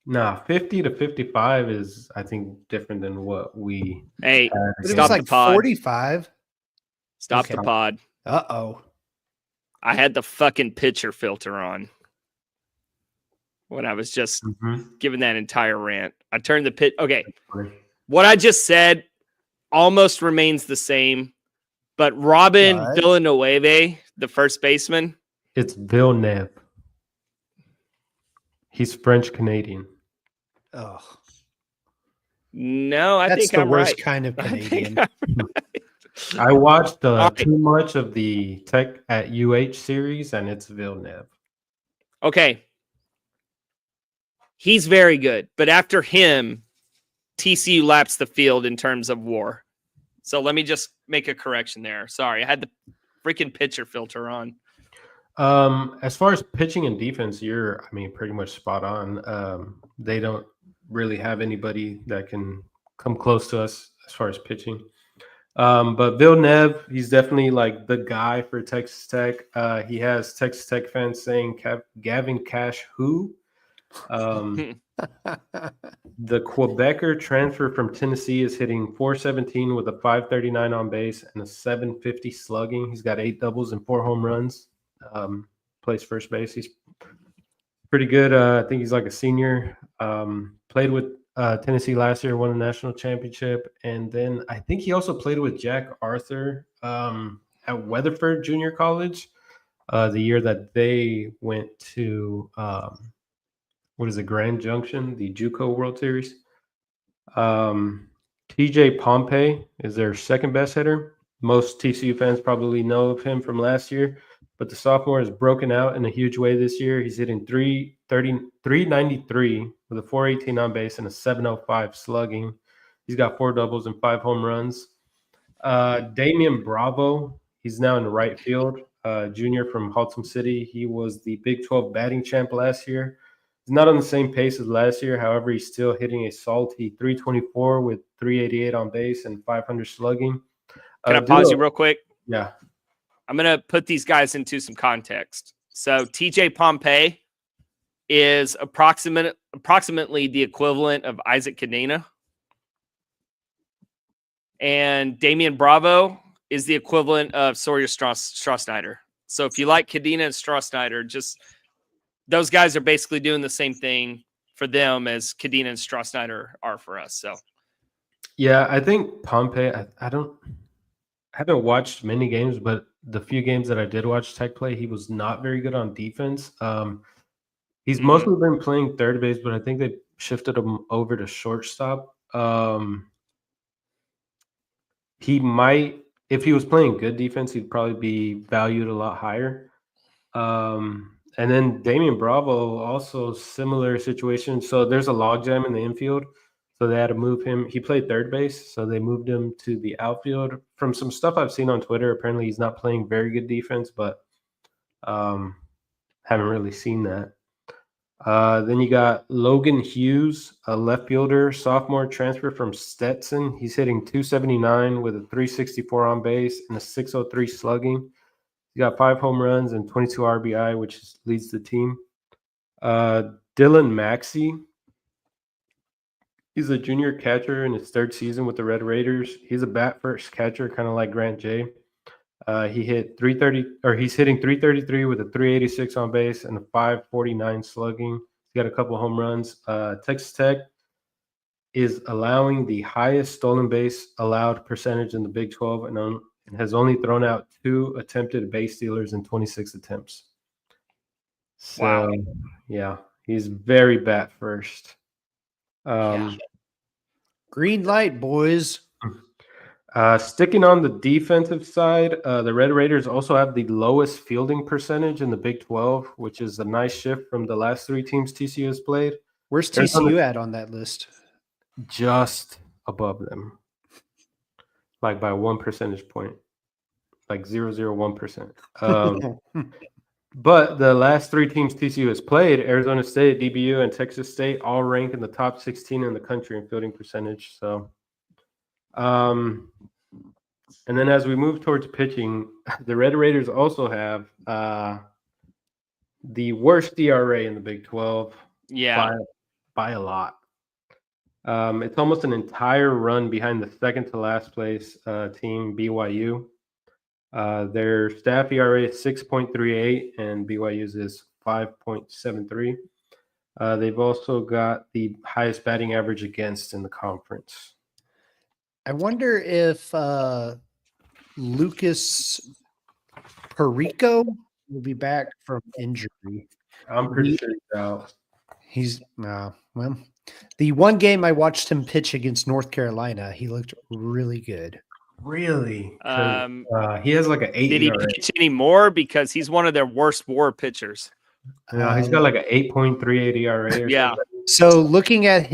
Nah, 50 to 55 is, I think, different than what we. Hey, but it was like 45. Stop the pod. Uh-oh. I had the fucking picture filter on when I was just giving that entire rant. I turned the pit. Okay. What I just said almost remains the same, but Robin Right. Villanueva, the first baseman, It's Villeneuve. He's French Canadian. Oh, no, I that's think the I'm worst right. kind of I think Canadian. I'm- I watched right. too much of the Tech at UH series, and it's Villeneuve. Okay. He's very good, but after him, TCU laps the field in terms of WAR. So let me just make a correction there. Sorry, I had the freaking pitcher filter on. As far as pitching and defense, pretty much spot on. They don't really have anybody that can come close to us as far as pitching. But Villeneuve, he's definitely like the guy for Texas Tech. He has Texas Tech fans saying Gavin Cash who? The Quebecer transfer from Tennessee is hitting 417 with a 539 on base and a 750 slugging. He's got 8 doubles and 4 home runs. Plays first base. He's pretty good. I think he's like a senior. Played with Tennessee last year, won a national championship. And then I think he also played with Jack Arthur at Weatherford Junior College the year that they went to Grand Junction, the JUCO World Series. TJ Pompey is their second best hitter. Most TCU fans probably know of him from last year, but the sophomore has broken out in a huge way this year. He's hitting 393 with a 418 on base and a 705 slugging. He's got 4 doubles and 5 home runs. Damian Bravo, he's now in right field, junior from Haltom City. He was the Big 12 batting champ last year. He's not on the same pace as last year. However, he's still hitting a salty 324 with 388 on base and 500 slugging. Can I pause you real quick? Yeah. I'm going to put these guys into some context. So TJ Pompey is approximately the equivalent of Isaac Cadena. And Damian Bravo is the equivalent of Sawyer Straw-Snyder. So if you like Cadena and Straw-Snyder, just those guys are basically doing the same thing for them as Cadena and Straw-Snyder are for us. So, yeah, I think Pompey. I haven't watched many games, but the few games that I did watch Tech play, he was not very good on defense. He's mostly been playing third base, but I think they shifted him over to shortstop. He might, if he was playing good defense, he'd probably be valued a lot higher. And then Damian Bravo, also similar situation. So there's a logjam in the infield. So they had to move him. He played third base, so they moved him to the outfield. From some stuff I've seen on Twitter, apparently he's not playing very good defense, but haven't really seen that. Then you got Logan Hughes, a left fielder, sophomore transfer from Stetson. He's hitting 279 with a 364 on base and a 603 slugging. He got 5 home runs and 22 RBI, which leads the team. Dylan Maxey, he's a junior catcher in his 3rd season with the Red Raiders. He's a bat first catcher, kind of like Grant J. He hit 330, or he's hitting 333 with a 386 on base and a 549 slugging. He's got a couple home runs. Texas Tech is allowing the highest stolen base allowed percentage in the Big 12 and has only thrown out 2 attempted base stealers in 26 attempts. So, wow. Yeah, he's very bat first. Green light, boys. Sticking on the defensive side, the Red Raiders also have the lowest fielding percentage in the Big 12, which is a nice shift from the last 3 teams TCU has played. Where's TCU at on that list? Just above them, like by 1 percentage point, like 0.001%. But the last 3 teams TCU has played, Arizona State, DBU, and Texas State, all rank in the top 16 in the country in fielding percentage. So, and then as we move towards pitching, the Red Raiders also have the worst ERA in the Big 12. Yeah. By a lot. It's almost an entire run behind the second to last place team, BYU. Their staff ERA is 6.38 and BYU's is 5.73. They've also got the highest batting average against in the conference. I wonder if Lucas Perico will be back from injury. I'm pretty sure he's out. He's well. The one game I watched him pitch against North Carolina, he looked really good. Really? He has like an 8. Did he pitch anymore? Because he's one of their worst WAR pitchers. Yeah, he's got like an 8.38 ERA. Or Yeah. something. So looking at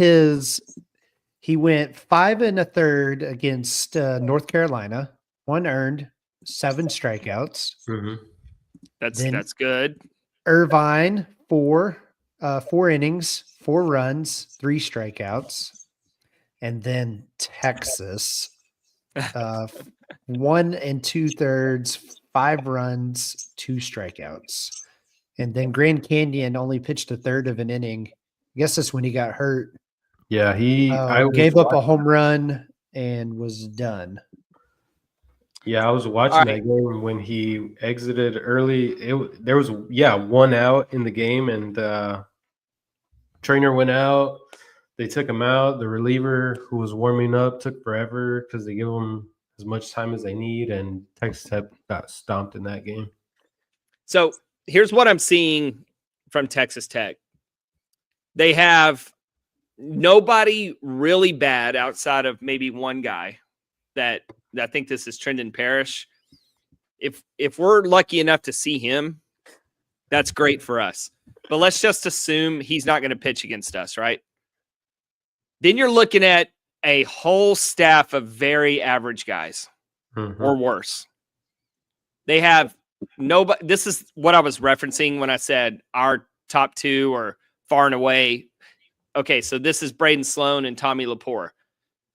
he went 5 1/3 against North Carolina, 1 earned, 7 strikeouts. Mm-hmm. That's good. Irvine, 4 innings, 4 runs, 3 strikeouts. And then Texas, 1 2/3, 5 runs, 2 strikeouts. And then Grand Canyon only pitched a third of an inning. I guess that's when he got hurt. Yeah, I gave up a home run and was done. Yeah, I was watching that game when he exited early. There was 1 out in the game, and trainer went out. They took him out. The reliever who was warming up took forever because they give him as much time as they need, and Texas Tech got stomped in that game. So here's what I'm seeing from Texas Tech. They have nobody really bad outside of maybe one guy that I think this is Trendon Parrish. If we're lucky enough to see him, that's great for us. But let's just assume he's not going to pitch against us, right? Then you're looking at a whole staff of very average guys or worse. They have nobody. This is what I was referencing when I said our top 2 are far and away. Okay, so this is Braden Sloan and Tommy Lepore.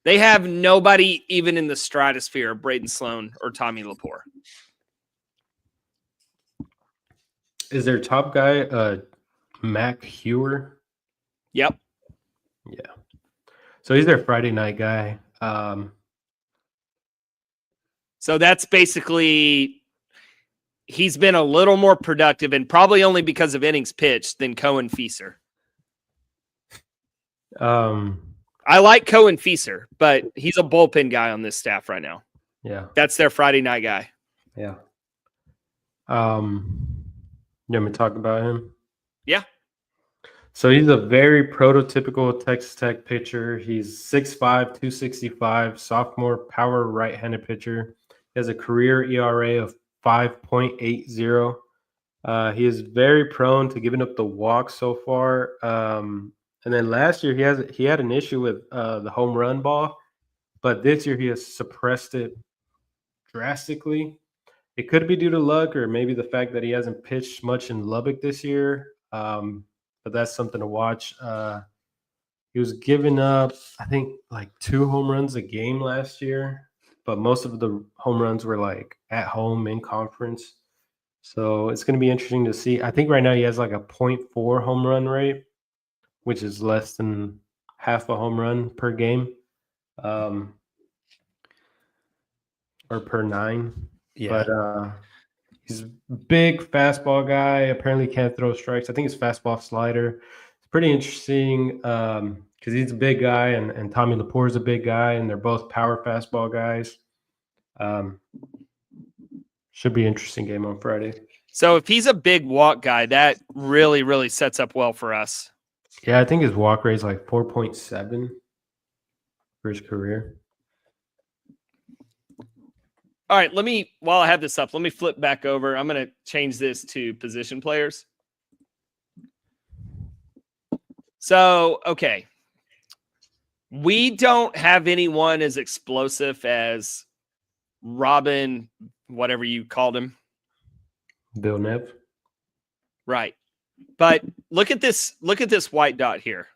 They have nobody even in the stratosphere of Braden Sloan or Tommy Lepore. Is their top guy Mac Hewer? Yep. Yeah. So he's their Friday night guy. So that's basically he's been a little more productive, and probably only because of innings pitched, than Cohen Feaser. I like Cohen Feaser, but he's a bullpen guy on this staff right now. Yeah. That's their Friday night guy. Yeah. You want me to talk about him? Yeah. So he's a very prototypical Texas Tech pitcher. He's 6'5", 265, sophomore power right-handed pitcher. He has a career ERA of 5.80. He is very prone to giving up the walk so far. And then last year he had an issue with the home run ball, but this year he has suppressed it drastically. It could be due to luck or maybe the fact that he hasn't pitched much in Lubbock this year. But that's something to watch. He was giving up, I think, like 2 home runs a game last year, but most of the home runs were like at home in conference. So it's going to be interesting to see. I think right now he has like a 0.4 home run rate, which is less than half a home run per game, or per 9. Yeah. But he's a big fastball guy. Apparently can't throw strikes. I think it's fastball slider. It's pretty interesting because he's a big guy, and Tommy Lepore is a big guy, and they're both power fastball guys. Should be an interesting game on Friday. So if he's a big walk guy, that really, really sets up well for us. Yeah, I think his walk rate is like 4.7 for his career. All right, while I have this up, let me flip back over. I'm going to change this to position players. So, okay. We don't have anyone as explosive as Robin, whatever you called him. Bill Nev. Right. But look at this white dot here.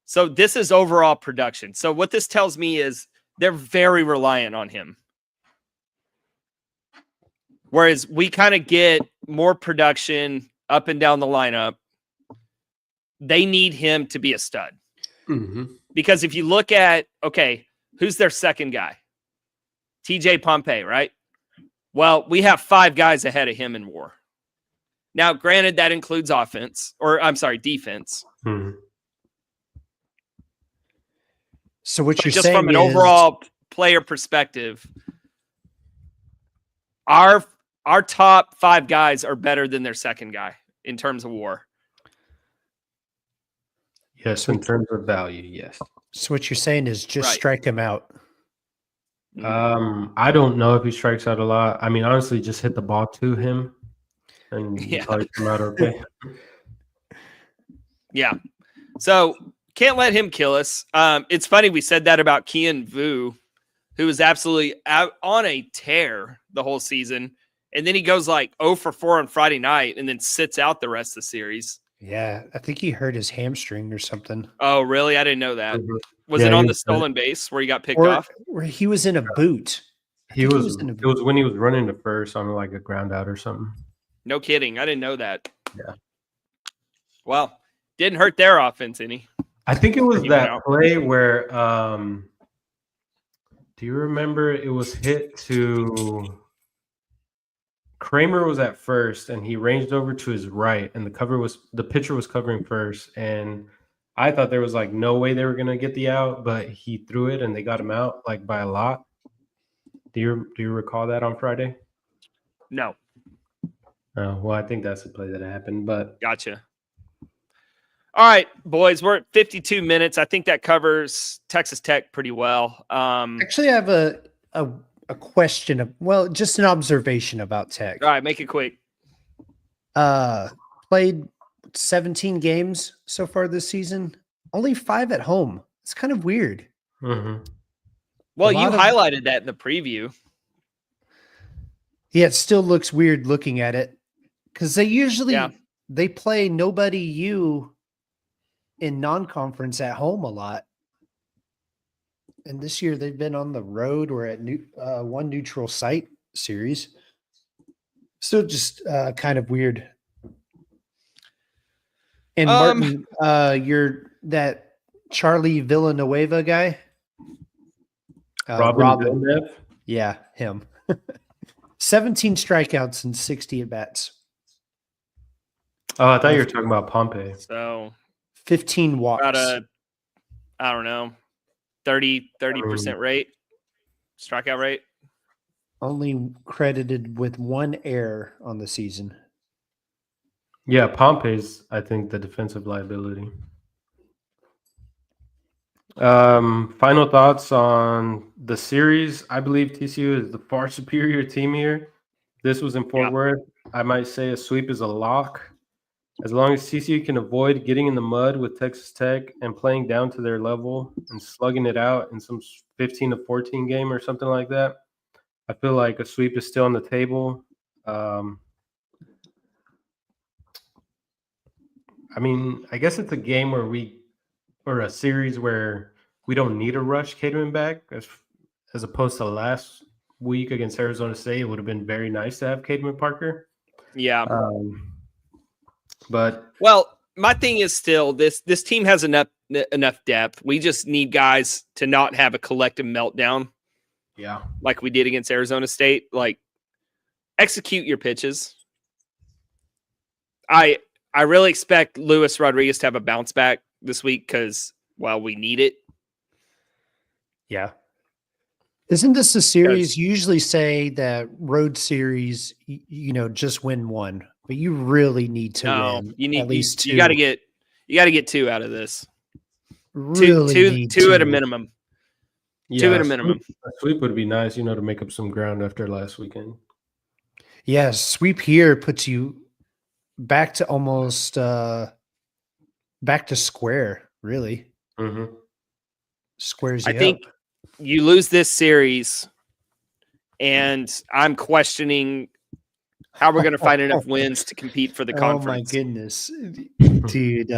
So this is overall production. So what this tells me is they're very reliant on him. Whereas we kind of get more production up and down the lineup. They need him to be a stud. Mm-hmm. Because if you look at, okay, who's their second guy? TJ Pompey, right? Well, we have 5 guys ahead of him in WAR. Now, granted, that includes defense. Mm-hmm. So what But you're just saying from an is, overall player perspective, our top 5 guys are better than their second guy in terms of WAR. Yes, in terms of value, yes. so what you're saying is just Right. strike him out. I don't know if he strikes out a lot. I mean, honestly, just hit the ball to him, and you probably come out okay. Yeah. So can't let him kill us. It's funny we said that about Kian Vu, who was absolutely out on a tear the whole season, and then he goes like 0 for 4 on Friday night, and then sits out the rest of the series. Yeah, I think he hurt his hamstring or something. Oh, really? I didn't know that. Mhm. Was Yeah, it he on the was- stolen base where he got picked Or, off? or he was in a boot. I He think was. in a It was when he was running to first on like a ground out or something. No kidding. I didn't know that. Yeah. Well, didn't hurt their offense any. I think it was He went that out. play where. Do you remember it was hit to? Kramer was at first, and he ranged over to his right, and the pitcher was covering first, and I thought there was like no way they were gonna get the out, but he threw it, and they got him out like by a lot. Do you recall that on Friday? No. Oh, well, I think that's the play that happened, but Gotcha. All right, boys, we're at 52 minutes. I think that covers Texas Tech pretty well. Actually, I have a question of, well, just an observation about Tech. All right, make it quick. Played 17 games so far this season, only 5 at home. It's kind of weird. mhm. Well, A you lot of- highlighted that in the preview. Yeah, it still looks weird looking at it because they usually Yeah. they play nobody you in non-conference at home a lot. And this year they've been on the road or at one neutral site series. Still just kind of weird. And Martin, you're that Charlie Villanueva guy. Robin Villeneuve? Yeah, him. 17 strikeouts and 60 at bats. Oh, I thought you were talking about Pompey. So 15 walks. about a, I don't know, 30% rate, strikeout rate. Only credited with 1 error on the season. Yeah, Pompey's, I think, the defensive liability. Final thoughts on the series. I believe TCU is the far superior team here. This was in Fort Worth. I might say a sweep is a lock. As long as TCU can avoid getting in the mud with Texas Tech and playing down to their level and slugging it out in some 15-14 game or something like that, I feel like a sweep is still on the table. I mean, I guess it's a game or a series where we don't need to rush Caterman back as opposed to last week against Arizona State. It would have been very nice to have Caterman Parker. Yeah. But well, my thing is still this team has enough depth. We just need guys to not have a collective meltdown. Yeah. Like we did against Arizona State. Like, execute your pitches. I really expect Luis Rodriguez to have a bounce back this week because, well, we need it. Yeah. Isn't this a series? You usually say that road series, just win one, but you really need to win. You need at least 2. You got to get 2 out of this. Really two at a minimum. Yeah, 2 at a minimum. A sweep would be nice, to make up some ground after last weekend. Yeah, sweep here puts you back to almost back to square, really. Mm-hmm. Squares you I think up. you lose this series, and I'm questioning how we're going to find enough wins to compete for the conference. Oh my goodness, dude!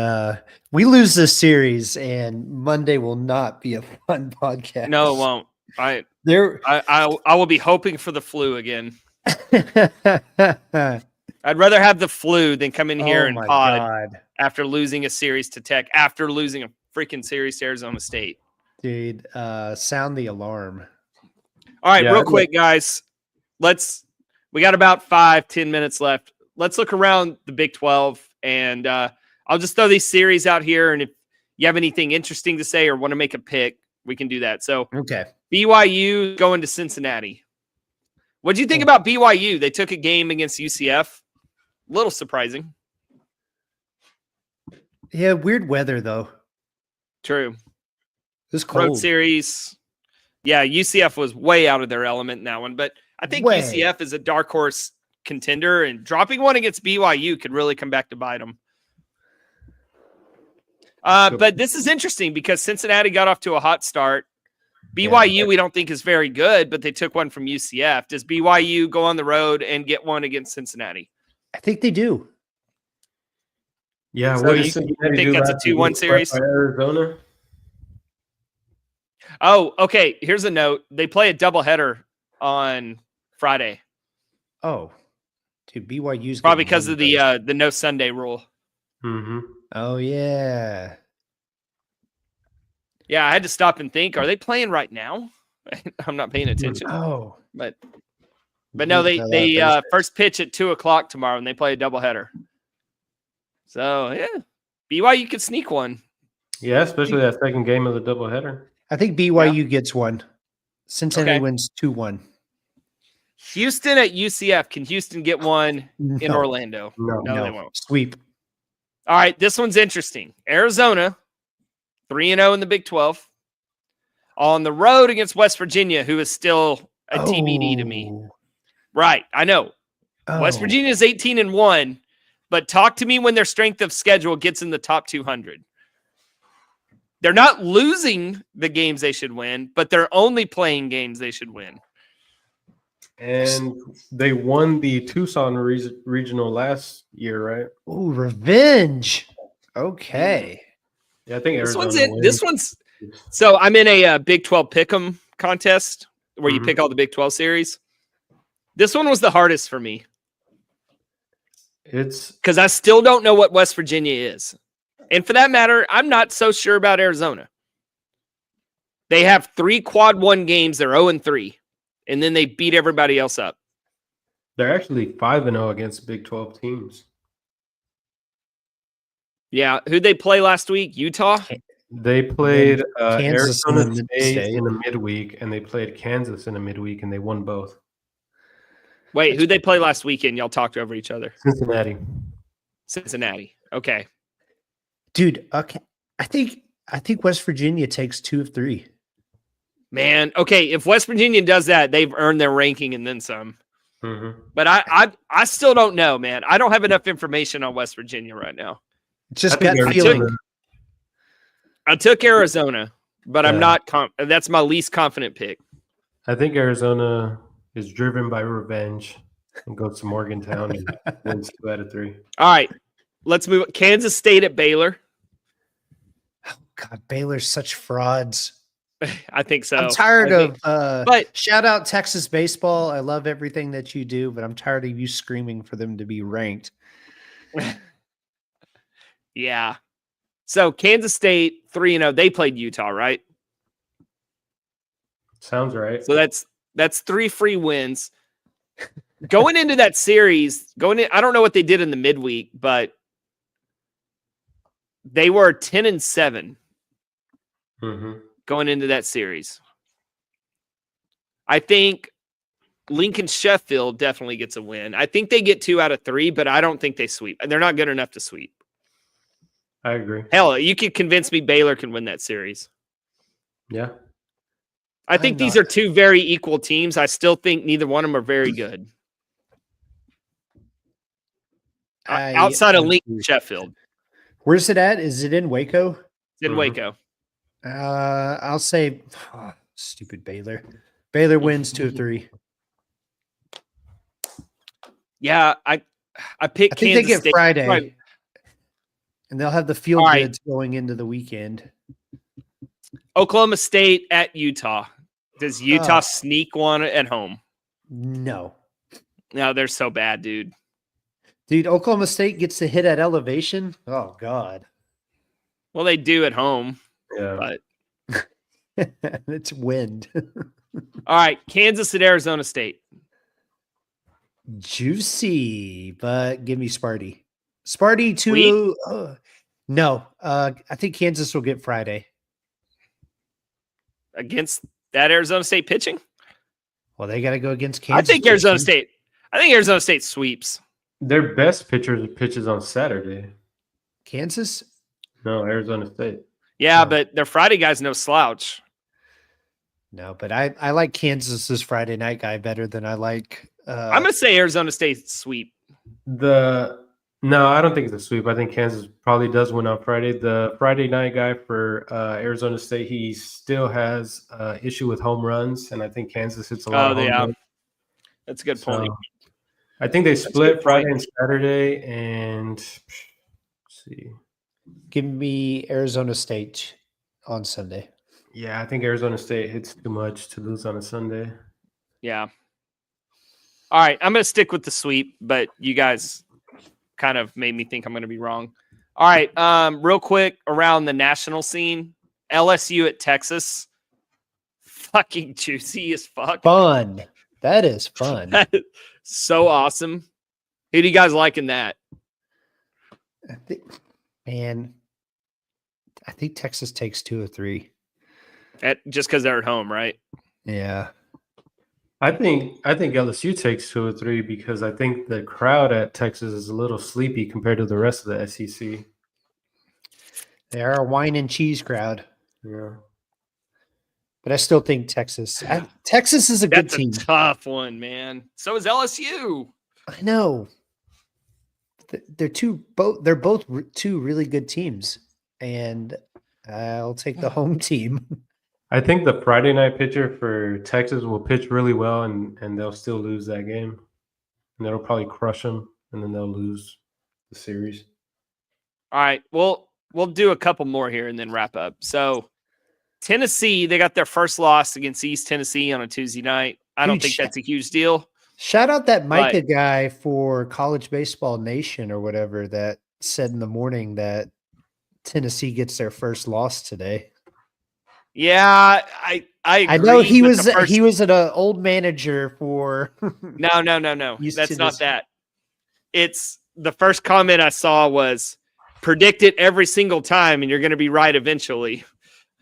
We lose this series, and Monday will not be a fun podcast. No, it won't. I will be hoping for the flu again. I'd rather have the flu than come in here and pod after losing a series to Tech, after losing a freaking series to Arizona State. Dude, sound the alarm. All right, real quick, guys. We got about 5-10 minutes left. Let's look around the Big 12, and I'll just throw these series out here. And if you have anything interesting to say or want to make a pick, We can do that. So Okay. BYU going to Cincinnati. What do you think about BYU? They took a game against UCF. A little surprising. Yeah, weird weather though. True. This cold. Road series. Yeah, UCF was way out of their element in that one, but I think UCF is a dark horse contender, and dropping one against BYU could really come back to bite them. But this is interesting because Cincinnati got off to a hot start. BYU, we don't think is very good, but they took one from UCF. Does BYU go on the road and get one against Cincinnati? I think they do. Yeah, so you think that's a 2-1 series? Arizona. Oh, okay. Here's a note. They play a doubleheader on Friday. Oh, dude, BYU's probably because of the no Sunday rule. Mm-hmm. Oh yeah. Yeah, I had to stop and think. Are they playing right now? I'm not paying attention. Oh, but no, they first pitch at 2:00 tomorrow, and they play a doubleheader. So yeah, BYU could sneak one. Yeah, especially that second game of the doubleheader. I think BYU gets one. Cincinnati wins 2-1. Houston at UCF. Can Houston get one in Orlando? No, they won't. Sweep. All right, this one's interesting. Arizona, 3-0 in the Big 12. On the road against West Virginia, who is still a TBD to me. Right, I know. West Virginia is 18-1, but talk to me when their strength of schedule gets in the top 200. They're not losing the games they should win, but they're only playing games they should win. And they won the Tucson regional last year, right? Oh, revenge. Okay. Yeah, I think this one's. So I'm in a Big 12 Pick'em contest where you pick all the Big 12 series. This one was the hardest for me. It's because I still don't know what West Virginia is. And for that matter, I'm not so sure about Arizona. They have 3 quad 1 games. They're 0-3. And then they beat everybody else up. They're actually 5-0 against Big 12 teams. Yeah. Who'd they play last week? Utah? They played Kansas Arizona State in the midweek, and they played Kansas in the midweek, and they won both. Wait, who'd they play last weekend? Y'all talked over each other. Cincinnati. Okay. Dude, okay. I think West Virginia takes 2 of 3. Man, okay, if West Virginia does that, they've earned their ranking and then some. Mm-hmm. But I still don't know, man. I don't have enough information on West Virginia right now. It's just gut feeling. I took Arizona, but I'm not that's my least confident pick. I think Arizona is driven by revenge and goes to Morgantown and wins 2 out of 3. All right, let's move. Kansas State at Baylor. Oh, God, Baylor's such frauds. I think so. I'm tired of but shout out Texas baseball. I love everything that you do, but I'm tired of you screaming for them to be ranked. Yeah. So Kansas State 3-0. They played Utah, right? Sounds right. So that's 3 free wins. Going into that series, I don't know what they did in the midweek, but they were 10-7 going into that series. I think Lincoln Sheffield definitely gets a win. I think they get 2 out of 3, but I don't think they sweep. They're not good enough to sweep. I agree. Hell, you could convince me Baylor can win that series. Yeah. I think these are 2 very equal teams. I still think neither one of them are very good. Outside of Lincoln Sheffield. Where's it at? Is it in Waco? It's in Waco. I'll say stupid Baylor. Baylor wins 2 of 3. Yeah, I picked I think Kansas they get State. Friday. Right. And they'll have the field goods going into the weekend. Oklahoma State at Utah. Does Utah sneak one at home? No. No, they're so bad, dude. Dude, Oklahoma State gets to hit at elevation. Oh, God. Well, they do at home. Yeah. But it's wind. All right, Kansas at Arizona State. Juicy, but give me Sparty. Sparty to no. I think Kansas will get Friday. against that Arizona State pitching. Well, they got to go against Kansas. I think Arizona State sweeps. Their best pitcher pitches on Saturday. Kansas? No, Arizona State. Yeah, No. but their Friday guy's no slouch. No, but I like Kansas's Friday night guy better than I like. I'm going to say Arizona State sweep. No, I don't think it's a sweep. I think Kansas probably does win on Friday. The Friday night guy for Arizona State, he still has issue with home runs, and I think Kansas hits a lot of home runs. That's a good point. I think they split Friday and Saturday, and let's see. Give me Arizona State on Sunday. Yeah, I think Arizona State hits too much to lose on a Sunday. Yeah. All right, I'm going to stick with the sweep, but you guys kind of made me think I'm going to be wrong. All right, real quick around the national scene, LSU at Texas. Fucking juicy as fuck. Fun. That is fun. So awesome. Who do you guys like in that? I think Texas takes 2 or 3. Just because they're at home, right? Yeah. I think LSU takes 2 or 3 because I think the crowd at Texas is a little sleepy compared to the rest of the SEC. They are a wine and cheese crowd. Yeah. But I still think Texas. Texas is a good team. That's a tough one, man. So is LSU. I know. They're both two really good teams, and I'll take the home team. I think the Friday night pitcher for Texas will pitch really well, and they'll still lose that game. And that'll probably crush them, and then they'll lose the series. All right. Well, we'll do a couple more here and then wrap up. So Tennessee, they got their first loss against East Tennessee on a Tuesday night. I don't think that's a huge deal. Shout out that Micah guy for College Baseball Nation or whatever that said in the morning that Tennessee gets their first loss today. Yeah, I know he was an old manager for No. That's not that. It's the first comment I saw was predict it every single time and you're going to be right eventually.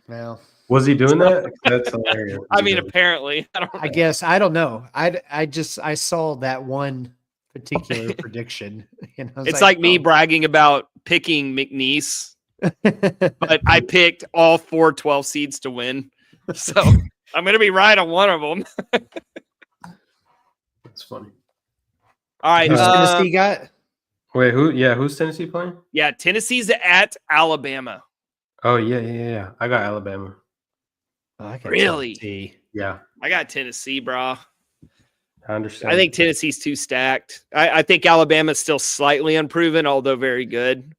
Well, was he doing that? That's hilarious. I mean, apparently. I guess I don't know. I saw that one particular prediction. And it's like me bragging about picking McNeese. But I picked all 4 12 seeds to win. So I'm going to be right on one of them. That's funny. All right. Who's Tennessee got? Wait, who's Tennessee playing? Yeah, Tennessee's at Alabama. Oh, yeah. I got Alabama. Oh, I got really? Tennessee. Yeah. I got Tennessee, bro. I understand. I think Tennessee's too stacked. I think Alabama's still slightly unproven, although very good.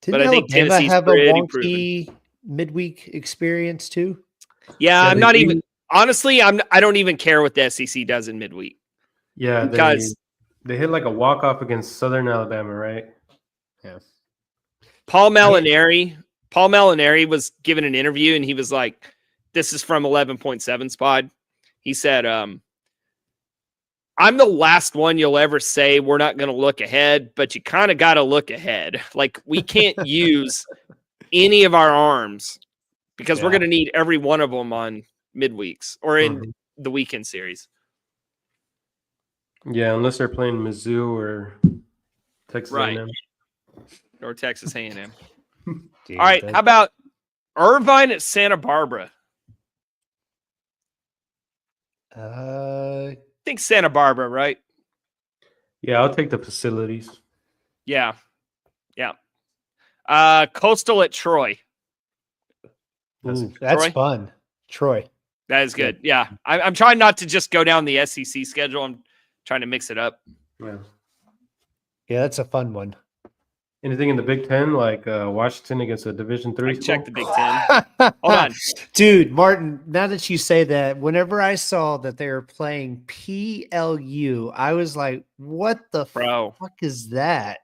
Didn't I think Alabama Tennessee's have a pretty wonky midweek experience too? Yeah, I'm not even honestly. I don't even care what the SEC does in midweek. Yeah, because they hit like a walk off against Southern Alabama, right? Yeah. Paul Malinari was given an interview, and he was like, "This is from 11.7 Spod." He said, I'm the last one you'll ever say we're not going to look ahead, but you kind of got to look ahead. Like, we can't use any of our arms because we're going to need every one of them on midweeks or in the weekend series. Yeah, unless they're playing Mizzou or Texas A&M. Or Texas A&M. All right, how about Irvine at Santa Barbara? I think Santa Barbara, right? Yeah, I'll take the facilities. Yeah. Coastal at Troy. That's Troy? fun. Troy. That is good. Yeah. I'm trying not to just go down the SEC schedule. I'm trying to mix it up. Yeah, that's a fun one. Anything in the Big Ten, like Washington against a Division III? Check the Big Ten. Hold on. Dude, Martin, now that you say that, whenever I saw that they were playing PLU, I was like, what the fuck is that?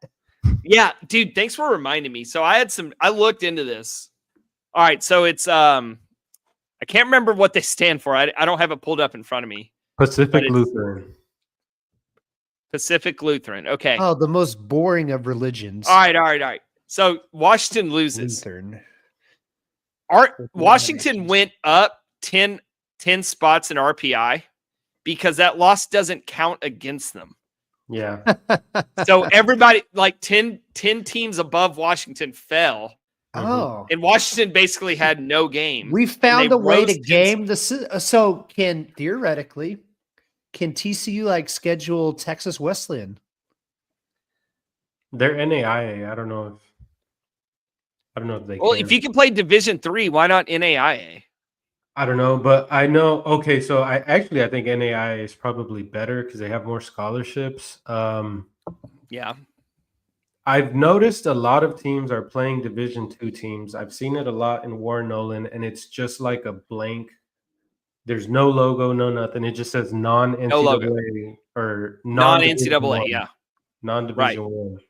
Yeah, dude, thanks for reminding me. So I looked into this. All right, so it's I can't remember what they stand for. I don't have it pulled up in front of me. Pacific Lutheran. Pacific Lutheran. Okay. Oh, the most boring of religions. All right. So Washington loses. Lutheran. Washington went up 10 spots in RPI because that loss doesn't count against them. Yeah. So everybody, like 10 teams above Washington fell. Oh, And Washington basically had no game. we found a way to rose game the. So can TCU like schedule Texas Wesleyan? They're NAIA. I don't know if they Well, can. if you can play Division III, why not NAIA? I don't know, but I know. Okay, so I think NAIA is probably better because they have more scholarships. Yeah. I've noticed a lot of teams are playing Division II teams. I've seen it a lot in Warren Nolan, and it's just like a blank. There's no logo, no nothing. It just says non-NCAA or non-NCAA, yeah. Non-Division One.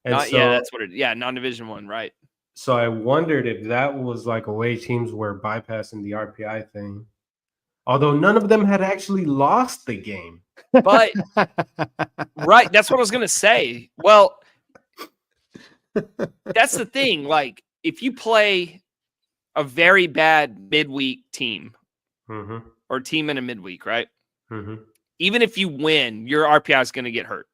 And that's what it. Yeah, non-Division One, right? So I wondered if that was like a way teams were bypassing the RPI thing. Although none of them had actually lost the game. But right, that's what I was gonna say. Well, that's the thing. Like, if you play a very bad midweek team or team in a midweek, right? Even if you win, your RPI is going to get hurt.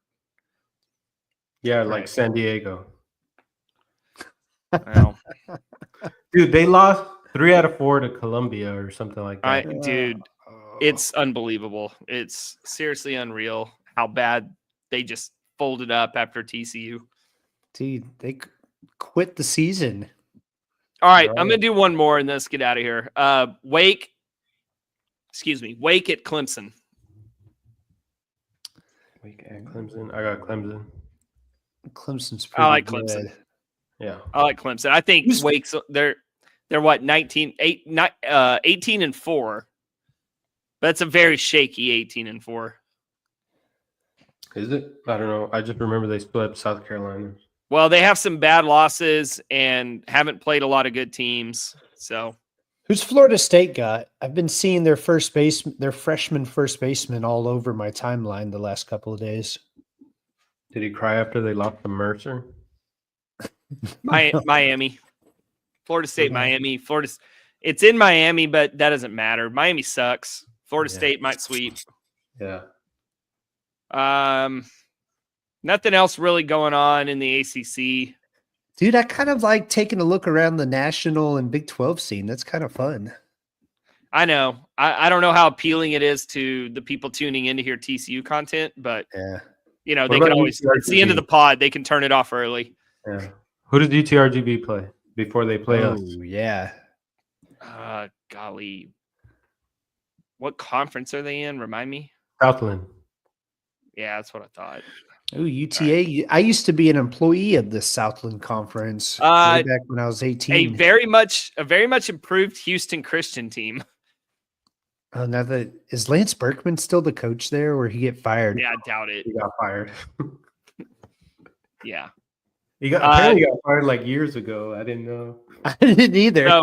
Yeah, like San Diego. Well, dude, they lost 3 out of 4 to Columbia or something like that. Dude, it's unbelievable. It's seriously unreal how bad they just folded up after TCU. Dude, they quit the season. All right, I'm going to do one more and then let's get out of here. Wake at Clemson. Wake at Clemson. I got Clemson. Clemson's pretty I like good. Clemson. Yeah. I like Clemson. I think Wake's they're what 18 and 4. That's a very shaky 18 and 4. Is it? I don't know. I just remember they split up South Carolina. Well, they have some bad losses and haven't played a lot of good teams. So, who's Florida State got? I've been seeing their freshman first baseman all over my timeline the last couple of days. Did he cry after they lost to Mercer? Miami, Florida State, Miami, Florida. It's in Miami, but that doesn't matter. Miami sucks. Florida State might sweep. Yeah. Nothing else really going on in the ACC. Dude, I kind of like taking a look around the national and Big 12 scene. That's kind of fun. I know. I don't know how appealing it is to the people tuning in to hear TCU content, but yeah, you know, they can always. It's the end of the pod. They can turn it off early. Yeah. Who does UTRGB play before they play us? Yeah. Golly. What conference are they in? Remind me. Southland. Yeah, that's what I thought. Oh, UTA. Right. I used to be an employee of the Southland Conference way back when I was 18. A very much improved Houston Christian team. Oh, now is Lance Berkman still the coach there, or he get fired? Yeah, I doubt it. He got fired. Yeah. He apparently got fired like years ago. I didn't know. I didn't either. So,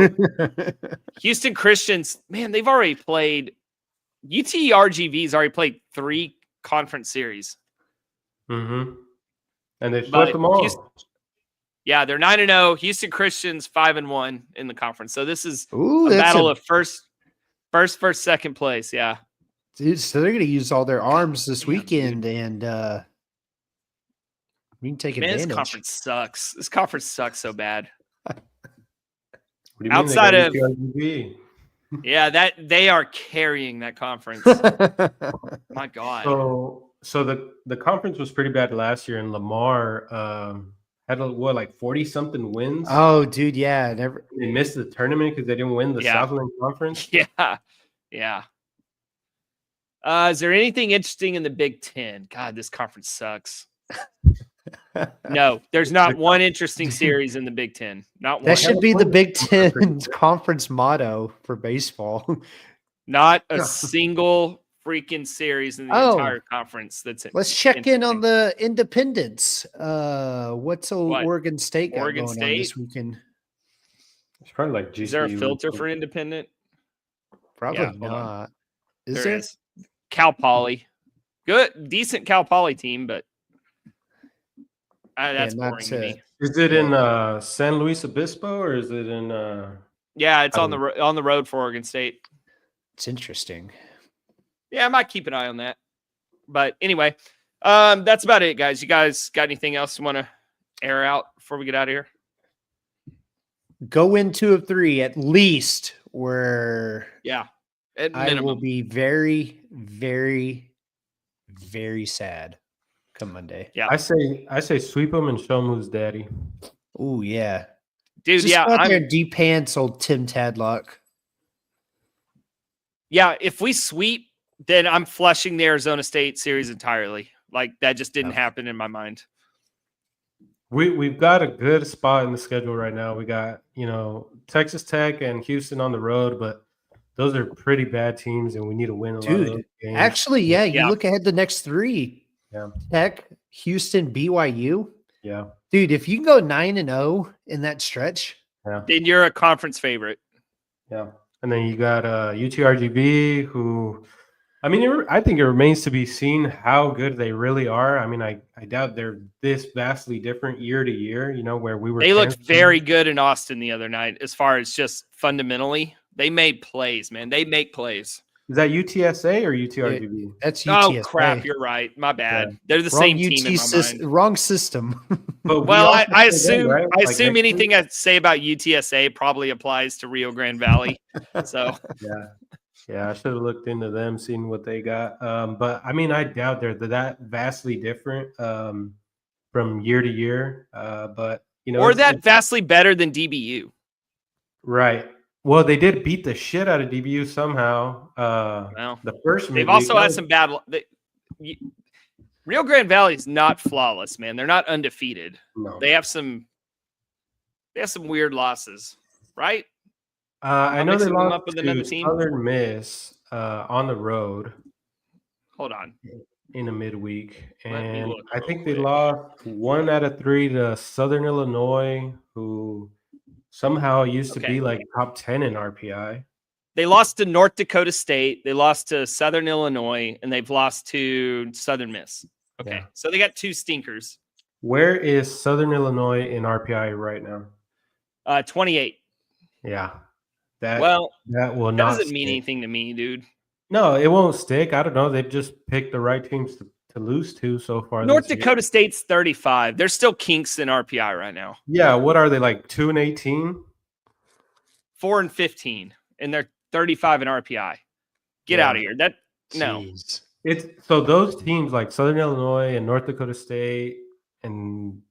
Houston Christians, man, they've already played. UTRGV's already played 3 conference series. And they swept them all. Yeah, they're 9-0. Houston Christians 5-1 in the conference. So this is a battle of first, second place. Yeah, dude. So they're gonna use all their arms this weekend, and we can take advantage. This conference sucks. This conference sucks so bad. What do you outside mean of UTRGV? Yeah, that they are carrying that conference. My God. So the conference was pretty bad last year, and Lamar had like 40-something wins. Oh, dude, yeah. They missed the tournament because they didn't win the Southland Conference. Yeah. Is there anything interesting in the Big Ten? God, this conference sucks. No, there's not one interesting series in the Big Ten. Not one. That should be the Big Ten conference motto for baseball. Not a single freaking series in the entire conference. Let's check in on the independents. What's Oregon State got Oregon going State on this weekend? It's probably like GCU. Is there a filter for independent? Probably not. Is there? Cal Poly. Good, decent Cal Poly team, but that's boring to me. Is it in San Luis Obispo or is it in? Yeah, it's on the road for Oregon State. It's interesting. Yeah, I might keep an eye on that. But anyway, that's about it, guys. You guys got anything else you want to air out before we get out of here? Go win 2 of 3 at least. Where I will be very, very, very sad come Monday. Yeah, I say sweep them and show them who's daddy. Oh yeah, dude. just yeah, go out there and de-pants old Tim Tadlock. Yeah, if we sweep, then I'm flushing the Arizona State series entirely. Like that just didn't happen in my mind. We've got a good spot in the schedule right now. We got, Texas Tech and Houston on the road, but those are pretty bad teams, and we need to win a lot of those games. Actually, you look ahead the next 3. Yeah. Tech, Houston, BYU. Yeah. Dude, if you can go 9-0 in that stretch, then you're a conference favorite. Yeah. And then you got UTRGV, who, I think it remains to be seen how good they really are. I mean, I doubt they're this vastly different year to year, where we were. They looked very good in Austin the other night as far as just fundamentally. They made plays, man. They make plays. Is that UTSA or UTRGV? That's UTSA. Oh, crap. You're right. My bad. Yeah. They're the same team in my mind. Wrong system. Well, I assume right? I assume anything I say about UTSA probably applies to Rio Grande Valley. So yeah, I should have looked into them, seen what they got. But I doubt they're that vastly different from year to year. But or that vastly better than DBU. Right. Well, they did beat the shit out of DBU somehow. The first they've also had some bad. Rio Grande Valley is not flawless, man. They're not undefeated. No. They have some weird losses, right? I know they lost up with another team. Southern Miss on the road. Hold on. In a midweek, and I think they lost 1 out of 3 to Southern Illinois, who somehow used to be like top 10 in RPI. They lost to North Dakota State. They lost to Southern Illinois, and they've lost to Southern Miss. Okay, so they got 2 stinkers. Where is Southern Illinois in RPI right now? 28. Yeah. That doesn't mean anything to me, dude. No, it won't stick. I don't know. They've just picked the right teams to lose to so far. North Dakota State's 35. They're still kinks in RPI right now. Yeah, what are they, like 2-18? 4-15, and they're 35 in RPI. Get out of here. Jeez. It's so those teams like Southern Illinois and North Dakota State and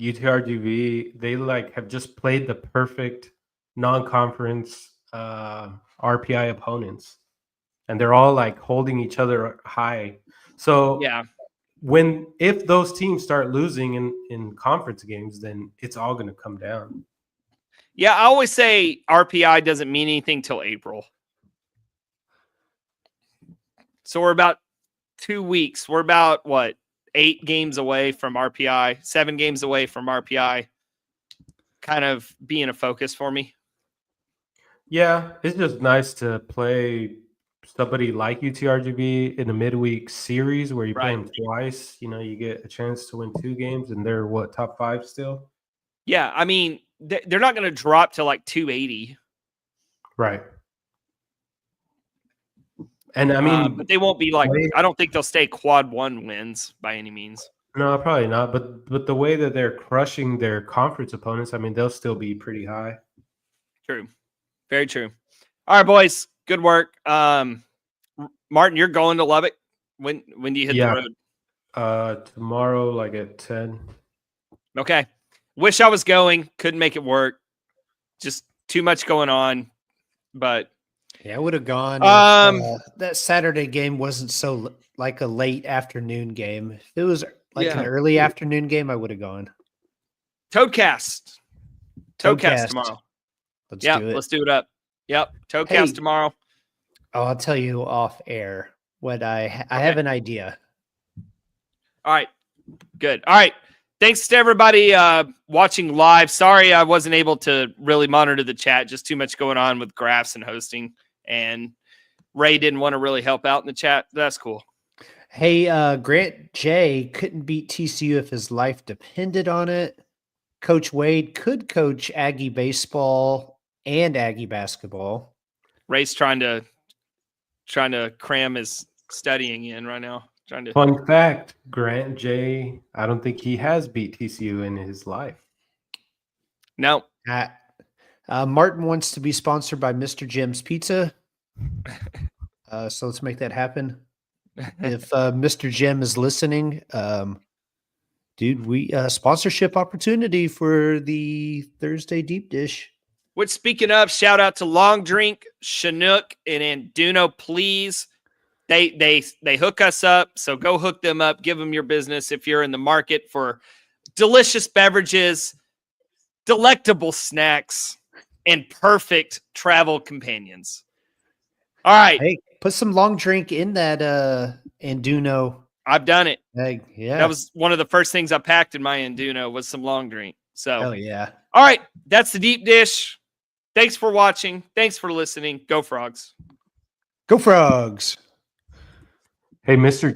UTRGV, they have just played the perfect non-conference RPI opponents, and they're all holding each other high. So if those teams start losing in conference games, then it's all going to come down. Yeah, I always say RPI doesn't mean anything till April. So we're about 2 weeks. We're about 8 games away from RPI, 7 games away from RPI kind of being a focus for me. Yeah, it's just nice to play somebody like UTRGV in a midweek series where you play them twice. You get a chance to win 2 games, and they're top 5 still. Yeah, I mean, they're not going to drop to 280. Right. And but they won't be I don't think they'll stay quad 1 wins by any means. No, probably not. But the way that they're crushing their conference opponents, they'll still be pretty high. True. Very true. All right, boys. Good work. Martin, you're going to Lubbock. When do you hit the road? Tomorrow, at 10. Okay. Wish I was going. Couldn't make it work. Just too much going on. But yeah, I would have gone. That Saturday game wasn't so a late afternoon game. If it was an early afternoon game, I would have gone. Toadcast tomorrow. Let's do it up. Yep. Toadcast tomorrow. Oh, I'll tell you off air what I have an idea. All right. Good. All right. Thanks to everybody watching live. Sorry I wasn't able to really monitor the chat. Just too much going on with graphs and hosting. And Ray didn't want to really help out in the chat. That's cool. Hey, Grant J couldn't beat TCU if his life depended on it. Coach Wade could coach Aggie baseball and Aggie basketball. Ray's trying to trying to cram his studying in right now. Trying to. Fun fact: Grant J. I don't think he has beat TCU in his life. No. Martin wants to be sponsored by Mr. Jim's Pizza. So let's make that happen. If Mr. Jim is listening, dude, we sponsorship opportunity for the Thursday deep dish. Which, speaking of, shout out to Long Drink, Chinook, and Anduno, please. They hook us up, so go hook them up. Give them your business if you're in the market for delicious beverages, delectable snacks, and perfect travel companions. All right. Hey, put some Long Drink in that Anduno. I've done it. Yeah. That was one of the first things I packed in my Anduno was some Long Drink. So, hell yeah. All right. That's the deep dish. Thanks for watching. Thanks for listening. Go Frogs. Go Frogs. Hey, Mr.